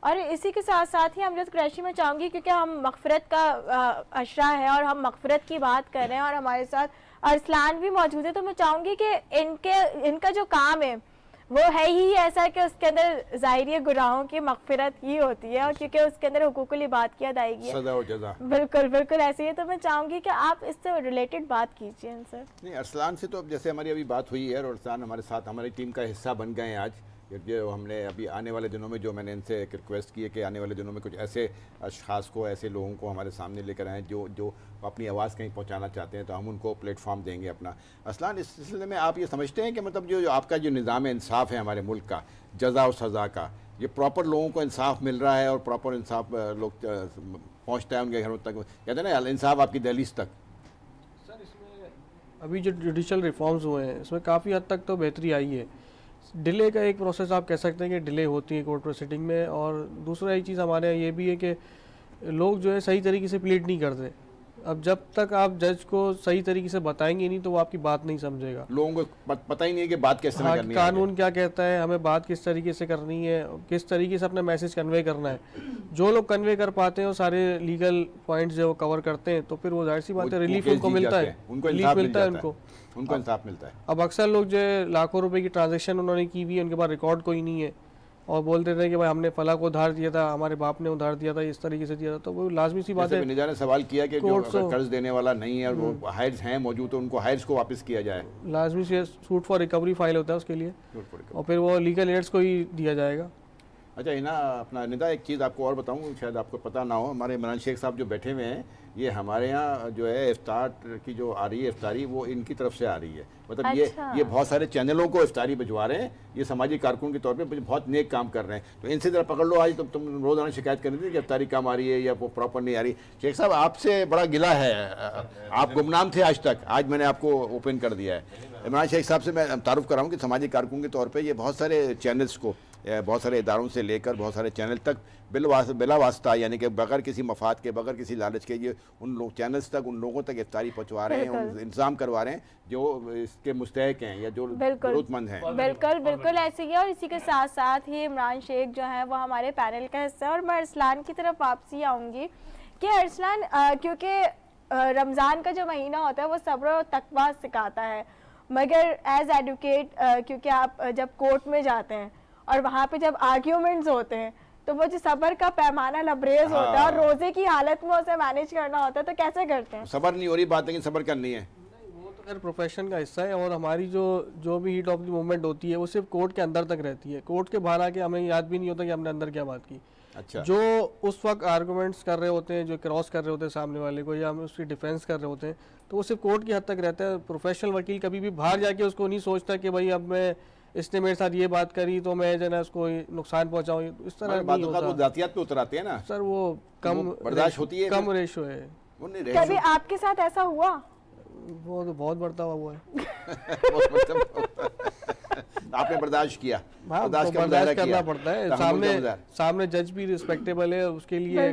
اور اسی کے ساتھ ساتھ ہی امجد قریشی میں چاہوں گی, کیونکہ ہم مغفرت کا عشرہ ہے اور ہم مغفرت کی بات کر رہے ہیں اور ہمارے ساتھ ارسلان بھی موجود ہے, تو میں چاہوں گی کہ ان کا جو کام ہے وہ ہے ہی ایسا کہ اس کے اندر ظاہری گناہوں کی مغفرت ہی ہوتی ہے, اور کیونکہ اس کے اندر حقوق العباد کی ادائیگی ہے, سزا و جزا. بالکل بالکل ایسے ہی. تو میں چاہوں گی کہ آپ اس سے ریلیٹڈ بات کیجیے ان سے. نہیں, ارسلان سے تو جیسے ہماری ابھی بات ہوئی ہے, اور ارسلان ہمارے ساتھ ہماری ٹیم کا حصہ بن گئے ہیں آج. جو ہم نے ابھی آنے والے دنوں میں, جو میں نے ان سے ایک ریکویسٹ کی ہے کہ آنے والے دنوں میں کچھ ایسے اشخاص کو, ایسے لوگوں کو ہمارے سامنے لے کر آئیں جو اپنی آواز کہیں پہنچانا چاہتے ہیں, تو ہم ان کو پلیٹ فارم دیں گے اپنا. ارسلان, اس سلسلے میں آپ یہ سمجھتے ہیں کہ مطلب جو آپ کا جو نظام انصاف ہے ہمارے ملک کا, جزا و سزا کا, یہ پراپر لوگوں کو انصاف مل رہا ہے اور پراپر انصاف لوگ پہنچتا ہے ان کے گھروں تک, کہتے ہیں نا انصاف آپ کی دہلیز تک؟ سر اس میں ابھی جو جوڈیشل ریفارمز ہوئے ہیں اس میں کافی حد تک تو بہتری آئی ہے. ڈیلے کا ایک پروسیس آپ کہہ سکتے ہیں کہ ڈیلے ہوتی ہے کورٹ پروسیڈنگ میں, اور دوسرا ایک چیز ہمارے یہاں یہ بھی ہے کہ لوگ جو ہے صحیح طریقے سے پلیڈ نہیں کرتے. اب جب تک آپ جج کو صحیح طریقے سے بتائیں گے نہیں تو وہ آپ کی بات نہیں سمجھے گا. لوگوں کو پتہ ہی نہیں ہے کہ بات کس طرح کرنی ہے, قانون کیا کہتا ہے, ہمیں بات کس طریقے سے کرنی ہے, کس طریقے سے اپنا میسج کنوے کرنا ہے. جو لوگ کنوے کر پاتے ہیں وہ سارے لیگل پوائنٹس جو کور کرتے ہیں, تو پھر وہ ظاہر سی بات ہے ریلیف ان کو ملتا ہے, ریلیف ملتا ہے ان کو انصاف ملتا ہے. اب اکثر لوگ جو ہے لاکھوں روپے کی ٹرانزیکشن انہوں نے کی ہوئی ہے, ان کے پاس ریکارڈ کوئی نہیں ہے, اور بولتے تھے کہ بھائی ہم نے فلاں کو ادھار دیا تھا, ہمارے باپ نے ادھار دیا تھا, اس طریقے سے دیا تھا. تو وہ لازمی سی بات ہے. نجا نے سوال کیا کہ جو قرض دینے والا نہیں ہے اور وہ ہائرز ہیں موجود, تو ان کو ہائرز کو واپس کیا جائے. لازمی سے سوٹ فار ریکوری فائل ہوتا ہے اس کے لیے, اور پھر وہ لیگل ایڈس کو ہی دیا جائے گا. اچھا نا اپنا ندا, ایک چیز آپ کو اور بتاؤں, شاید آپ کو پتہ نہ ہو, ہمارے عمران شیخ صاحب جو بیٹھے ہوئے ہیں, یہ ہمارے ہاں جو ہے افطار کی جو آ رہی ہے افطاری, وہ ان کی طرف سے آ رہی ہے. مطلب یہ بہت سارے چینلوں کو افطاری بھجوا رہے ہیں, یہ سماجی کارکن کے طور پہ بہت نیک کام کر رہے ہیں. تو ان سے ذرا پکڑ لو, آج تم روزانہ شکایت کر رہے تھے کہ افطاری کم آ رہی ہے یا وہ پراپر نہیں آ رہی. شیخ صاحب, آپ سے بڑا گلہ ہے, آپ گمنام تھے آج تک, آج میں نے آپ کو اوپن کر دیا ہے. عمران شیخ صاحب سے میں تعارف کراؤں کہ سماجی کارکن کے طور پہ یہ بہت سارے چینلز کو, بہت سارے اداروں سے لے کر بہت سارے چینل تک بلا واسطہ, یعنی کہ بغیر کسی مفاد کے, بغیر کسی لالچ کے, یہ ان لوگ چینلز تک ان لوگوں تک افطاری پہنچوا رہے ہیں, انتظام کروا رہے ہیں جو اس کے مستحق ہیں یا جو ضرورت مند ہیں. بالکل بالکل ایسے ہی. اور اسی کے ساتھ ساتھ ہی عمران شیخ جو ہیں وہ ہمارے پینل کا حصہ ہے, اور میں ارسلان کی طرف واپسی آؤں گی کہ ارسلان, کیونکہ رمضان کا جو مہینہ ہوتا ہے وہ صبر و تقویٰ سکھاتا ہے, مگر ایز ایڈوکیٹ کیونکہ آپ جب کورٹ میں جاتے ہیں اور وہاں پہ جب آرگیومنٹس ہوتے ہیں تو وہ جو صبر کا پیمانہ لبریز ہوتا ہے اور روزے کی حالت میں اسے مینیج کرنا ہوتا ہے, تو کیسے کرتے ہیں؟ صبر نہیں ہو رہی بات, لیکن صبر کرنی ہے. وہ تو خیر پروفیشن کا حصہ ہے, اور ہماری جو بھی ہیٹ آف دی موومنٹ ہوتی ہے وہ صرف کورٹ کے اندر تک رہتی ہے. کورٹ کے باہر آ کے ہمیں یاد بھی نہیں ہوتا کہ ہم نے اندر کیا بات کی. اچھا, جو اس وقت آرگومنٹس کر رہے ہوتے ہیں, جو کراس کر رہے ہوتے ہیں سامنے والے کو, یا ہم اس کی ڈیفینس کر رہے ہوتے ہیں, تو وہ صرف کورٹ کی حد تک رہتا ہے. پروفیشنل وکیل کبھی بھی باہر جا کے اس کو نہیں سوچتا کہ بھائی اب میں اس نے میرے ساتھ یہ بات کری تو میں جو ہے اس کو نقصان پہنچاؤں, اس طرح نہیں ہوتا. ذاتیات پہ اتر آتے ہیں نا سر, وہ کم برداشت ہوتی ہے, کم ریشو ہے. کبھی آپ کے ساتھ ایسا ہوا؟ وہ تو بہت بڑھتا ہوا ہے. آپ نے برداشت کیا, برداشت کرنا پڑتا ہے. سامنے جج بھی ریسپیکٹیبل ہے, اس کے لیے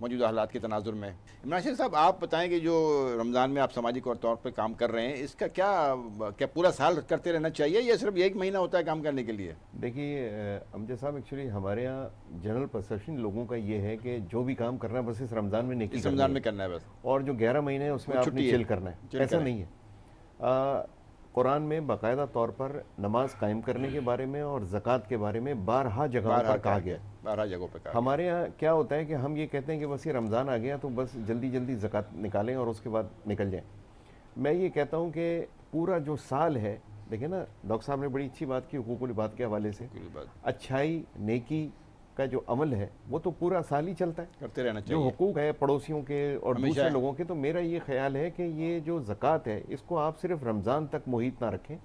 موجودہ حالات کے تناظر میں. عمران شیر صاحب آپ بتائیں کہ جو رمضان میں آپ سماجی طور پر کام کر رہے ہیں اس کا کیا پورا سال کرتے رہنا چاہیے یا صرف ایک مہینہ ہوتا ہے کام کرنے کے لیے؟ دیکھیے امجد صاحب ایکچولی ہمارے یہاں جنرل پرسیپشن لوگوں کا یہ ہے کہ جو بھی کام کرنا ہے بس اس رمضان میں نیکی رمضان میں کرنا ہے بس, اور جو 11 مہینے ہیں اس میں آپ نے چل کرنا ہے. ایسا نہیں ہے. قرآن میں باقاعدہ طور پر نماز قائم کرنے کے بارے میں اور زکوٰۃ کے بارے میں بارہا جگہوں پر کہا گیا. 12 جگہوں پہ کہا. ہمارے یہاں کیا ہوتا ہے کہ ہم یہ کہتے ہیں کہ بس یہ رمضان آ گیا تو بس جلدی جلدی زکوٰۃ نکالیں اور اس کے بعد نکل جائیں. میں یہ کہتا ہوں کہ پورا جو سال ہے, دیکھیں نا ڈاکٹر صاحب نے بڑی اچھی بات کی حقوق العباد کے حوالے سے. اچھائی نیکی کا جو عمل ہے وہ تو پورا سال ہی چلتا ہے, کرتے رہنا چاہیے. جو حقوق ہے پڑوسیوں کے اور دوسرے لوگوں کے, تو میرا یہ خیال ہے کہ یہ جو زکوٰۃ ہے اس کو آپ صرف رمضان تک محیط نہ رکھیں.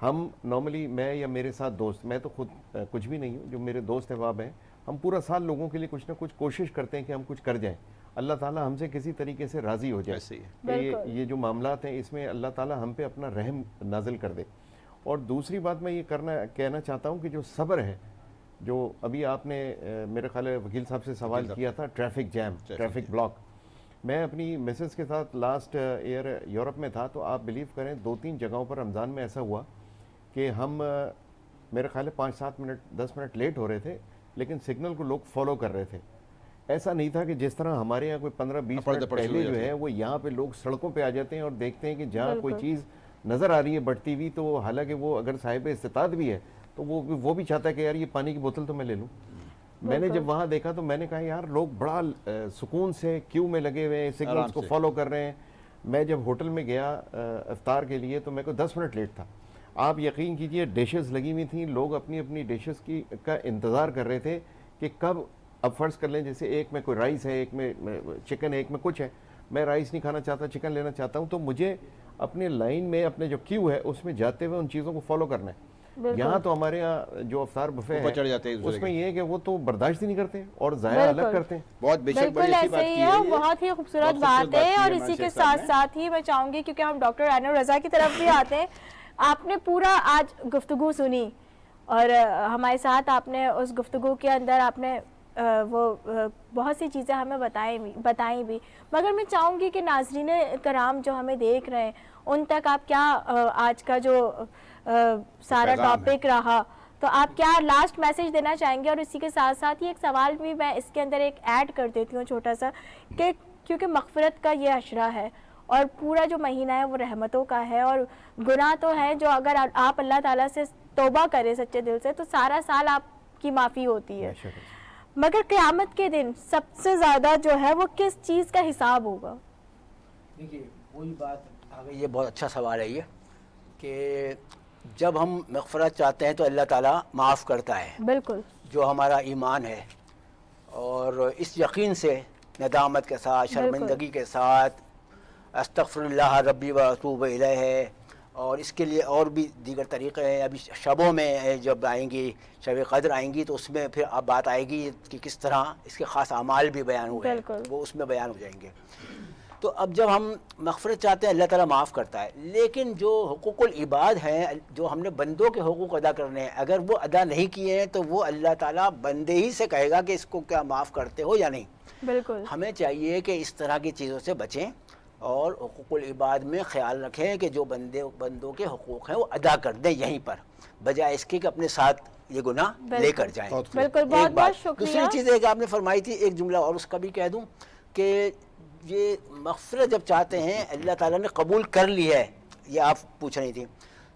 ہم نارملی, میں یا میرے ساتھ دوست, میں تو خود کچھ بھی نہیں ہوں, جو میرے دوست احباب ہیں, ہم پورا سال لوگوں کے لیے کچھ نہ کچھ کوشش کرتے ہیں کہ ہم کچھ کر جائیں. اللہ تعالیٰ ہم سے کسی طریقے سے راضی ہو جائے کہ یہ جو معاملات ہیں اس میں اللہ تعالیٰ ہم پہ اپنا رحم نازل کر دے. اور دوسری بات میں یہ کہنا چاہتا ہوں کہ جو صبر ہے, جو ابھی آپ نے میرے خیال ہے وکیل صاحب سے سوال کیا تھا, ٹریفک جیم, ٹریفک بلاک. میں اپنی مسز کے ساتھ لاسٹ ایئر یورپ میں تھا, تو آپ بلیو کریں 2-3 جگہوں پر رمضان میں ایسا ہوا کہ ہم میرے خیال ہے 5-7 منٹ 10 منٹ لیٹ ہو رہے تھے, لیکن سگنل کو لوگ فالو کر رہے تھے. ایسا نہیں تھا کہ جس طرح ہمارے یہاں کوئی 15-20 منٹ پہلے جو ہے وہ یہاں پہ لوگ سڑکوں پہ آ جاتے ہیں اور دیکھتے ہیں کہ جہاں کوئی چیز نظر آ رہی ہے بڑھتی ہوئی, تو حالانکہ وہ اگر صاحب استطاعت بھی ہے تو وہ بھی چاہتا ہے کہ یار یہ پانی کی بوتل تو میں لے لوں. میں نے جب وہاں دیکھا تو میں نے کہا یار لوگ بڑا سکون سے کیو میں لگے ہوئے ہیں, سگنلز کو فالو کر رہے ہیں. میں جب ہوٹل میں گیا افطار کے لیے تو میں کو 10 منٹ لیٹ تھا. آپ یقین کیجئے ڈشز لگی ہوئی تھیں, لوگ اپنی اپنی ڈشز کا انتظار کر رہے تھے کہ کب, اب فرض کر لیں جیسے ایک میں کوئی رائس ہے, ایک میں چکن ہے, ایک میں کچھ ہے, میں رائس نہیں کھانا چاہتا, چکن لینا چاہتا ہوں, تو مجھے اپنے لائن میں اپنے جو کیو ہے اس میں جاتے ہوئے ان چیزوں کو فالو کرنا ہے. یہاں تو ہمارے یہاں جو افطار بفے ہے اس میں یہ ہے کہ وہ تو برداشت ہی نہیں کرتے اور ضائع الگ کرتے ہیں. بالکل ایسے ہی ہے, بہت ہی خوبصورت بات ہے. اور اسی کے ساتھ ساتھ ہی میں چاہوں گی, کیونکہ ہم ڈاکٹر انور رضا کی طرف بھی آتے ہیں, آپ نے پورا آج گفتگو سنی اور ہمارے ساتھ آپ نے اس گفتگو کے اندر آپ نے وہ بہت سی چیزیں ہمیں بتائیں بھی, مگر میں چاہوں گی کہ ناظرین کرام جو ہمیں دیکھ رہے ہیں ان تک آپ کیا آج کا جو سارا ٹاپک رہا, تو آپ کیا لاسٹ میسیج دینا چاہیں گے؟ اور اسی کے ساتھ ساتھ ہی ایک سوال بھی میں اس کے اندر ایک ایڈ کر دیتی ہوں چھوٹا سا, کہ کیونکہ مغفرت کا یہ عشرہ ہے اور پورا جو مہینہ ہے وہ رحمتوں کا ہے, اور گناہ تو ہے جو اگر آپ اللہ تعالیٰ سے توبہ کریں سچے دل سے تو سارا سال آپ کی معافی ہوتی ہے, مگر قیامت کے دن سب سے زیادہ جو ہے وہ کس چیز کا حساب ہوگا؟ دیکھیے وہی بات آگے, یہ بہت اچھا سوال ہے یہ, کہ جب ہم مغفرت چاہتے ہیں تو اللہ تعالیٰ معاف کرتا ہے, بالکل, جو ہمارا ایمان ہے, اور اس یقین سے ندامت کے ساتھ, شرمندگی کے ساتھ استغفر اللہ ربی و اتوب الیہ, اور اس کے لیے اور بھی دیگر طریقے ہیں. ابھی شبوں میں جب آئیں گی, شب قدر آئیں گی, تو اس میں پھر اب بات آئے گی کہ کس طرح اس کے خاص اعمال بھی بیان ہوئے ہیں, وہ اس میں بیان ہو جائیں گے. تو اب جب ہم مغفرت چاہتے ہیں اللہ تعالیٰ معاف کرتا ہے, لیکن جو حقوق العباد ہیں, جو ہم نے بندوں کے حقوق ادا کرنے ہیں, اگر وہ ادا نہیں کیے ہیں تو وہ اللہ تعالیٰ بندے ہی سے کہے گا کہ اس کو کیا معاف کرتے ہو یا نہیں. بالکل, ہمیں چاہیے کہ اس طرح کی چیزوں سے بچیں اور حقوق العباد میں خیال رکھیں کہ جو بندوں کے حقوق ہیں وہ ادا کر دیں یہیں پر, بجائے اس کے کہ اپنے ساتھ یہ گناہ لے کر جائیں. بالکل, بہت بہت شکریہ. دوسری چیز ایک آپ نے فرمائی تھی, ایک جملہ اور اس کا بھی کہہ دوں, کہ یہ مغفرت جب چاہتے ہیں اللہ تعالیٰ نے قبول کر لی ہے, یہ آپ پوچھ رہی تھی,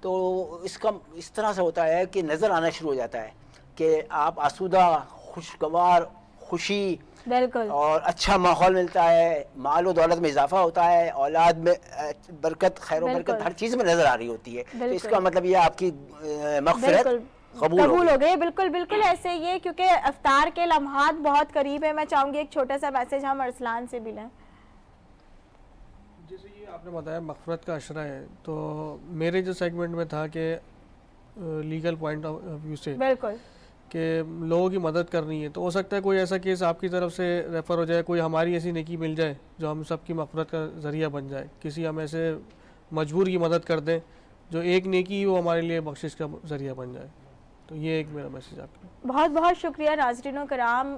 تو اس کا اس طرح سے ہوتا ہے کہ نظر آنا شروع ہو جاتا ہے کہ آپ آسودہ, خوشگوار, خوشی, بالکل, اور اچھا ماحول ملتا ہے, مال و دولت میں اضافہ ہوتا ہے, اولاد میں برکت, خیر و برکت ہر چیز میں نظر آ رہی ہوتی ہے. تو اس کا مطلب یہ آپ کی مغفرت قبول ہو گئی. بالکل بالکل ایسے ہی ہے, کیونکہ افطار کے لمحات بہت قریب ہے. میں چاہوں گی ایک چھوٹا سا میسیج ہم ارسلان سے بھی لیں. جیسے یہ آپ نے بتایا مغفرت کا عشرہ ہے, تو میرے جو سیگمنٹ میں تھا کہ لیگل پوائنٹ آف ویو سے, بالکل, کہ لوگوں کی مدد کرنی ہے, تو ہو سکتا ہے کوئی ایسا کیس آپ کی طرف سے ریفر ہو جائے, کوئی ہماری ایسی نیکی مل جائے جو ہم سب کی مغفرت کا ذریعہ بن جائے, کسی ہم ایسے مجبور کی مدد کر دیں جو ایک نیکی وہ ہمارے لیے بخشش کا ذریعہ بن جائے. تو یہ ایک میرا میسیج آپ کو. بہت بہت شکریہ ناظرین و کرام.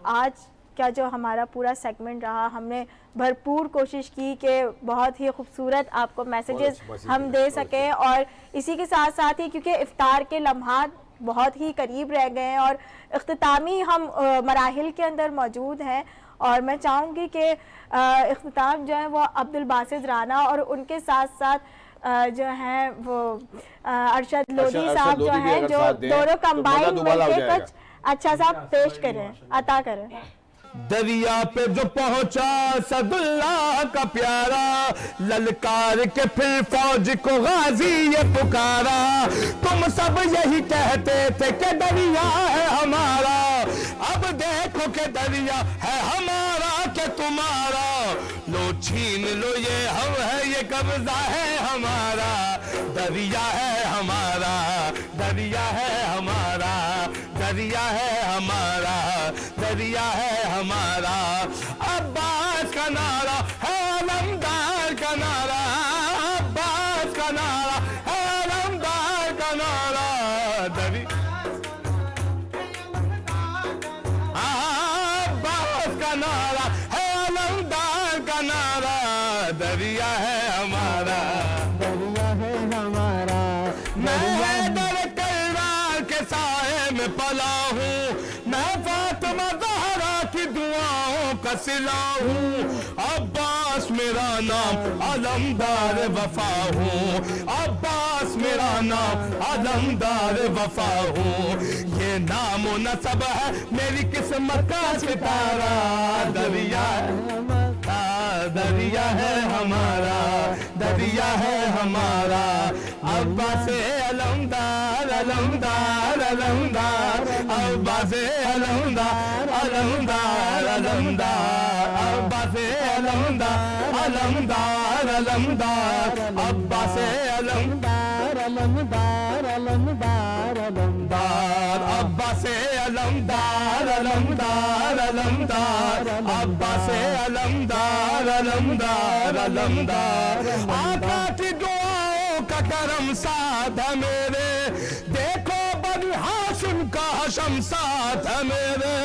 آج کا جو ہمارا پورا سیگمنٹ رہا. ہم نے بھرپور کوشش کی کہ بہت ہی خوبصورت آپ کو میسیجز ہم دے سکیں, اور اسی کے ساتھ ساتھ ہی کیونکہ افطار کے لمحات بہت ہی قریب رہ گئے ہیں اور اختتامی ہم مراحل کے اندر موجود ہیں, اور میں چاہوں گی کہ اختتام جو ہے وہ عبدالباسط رانا اور ان کے ساتھ ساتھ جو ہیں وہ ارشد لودھی صاحب جو ہیں, جو دونوں کمبائن مل کے کچھ اچھا سا پیش کریں, عطا کریں. دریا پہ جو پہنچا سعداللہ کا پیارا, للکار کے پھر فوج کو غازی یہ پکارا. تم سب یہی کہتے تھے کہ دریا ہے ہمارا, اب دیکھو کہ دریا ہے ہمارا کہ تمہارا. لو چھین لو یہ ہم ہے, یہ قبضہ ہے ہمارا. دریا ہے ہمارا, دریا ہے ہمارا, دریا ہے ہمارا, دریا ہے ہمارا. عباس کا نعرہ ہے علمدار کا نعرہ, عباس کا نعرہ ہے علمدار کا نعرہ. عباس کا نعرہ ہے علمدار کا نعرہ. دریا ہے ہمارا, دریا ہے ہمارا. میں در کرار کے سائے میں پلا ہوں, میں فاطمہ زہرا کی دعاؤں کا صلہ ہوں. عباس میرا نام علمدار وفا ہوں, عباس میرا نام علمدار وفا ہوں. یہ نام و نسب ہے میری قسمت کا ستارہ. دریا ہے ہمارا, دریا ہے ہمارا, دریا ہے ہمارا. عباس علمدار, علمدار, علمدار. عباس علمدار, علمدار, علمدار. عباس علمدار, علمدار, علمدار. عباس علمدار, علمدار, علمدار, علمدار. عباس علمدار, علمدار, علمدار. عباس علمدار, علمدار, علمدار. آقا کی دعاؤں کا کرم ساتھ ہے میرے, دیکھو بنی ہاشم کا حشم ساتھ ہے میرے.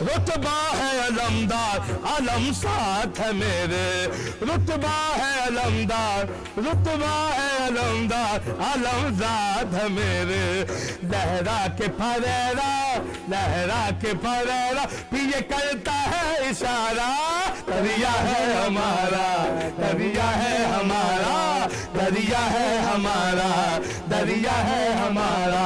رتبہ ہے علمدار, علم ساتھ ہے میرے. رتبہ ہے علمدار, رتبہ ہے علمدار, علم ذات ہے میرے. لہرا کے پھریرا, لہرا کے پھریرا یہ کرتا ہے اشارہ. دریا ہے ہمارا, دریا ہے ہمارا, دریا ہے ہمارا, دریا ہے ہمارا.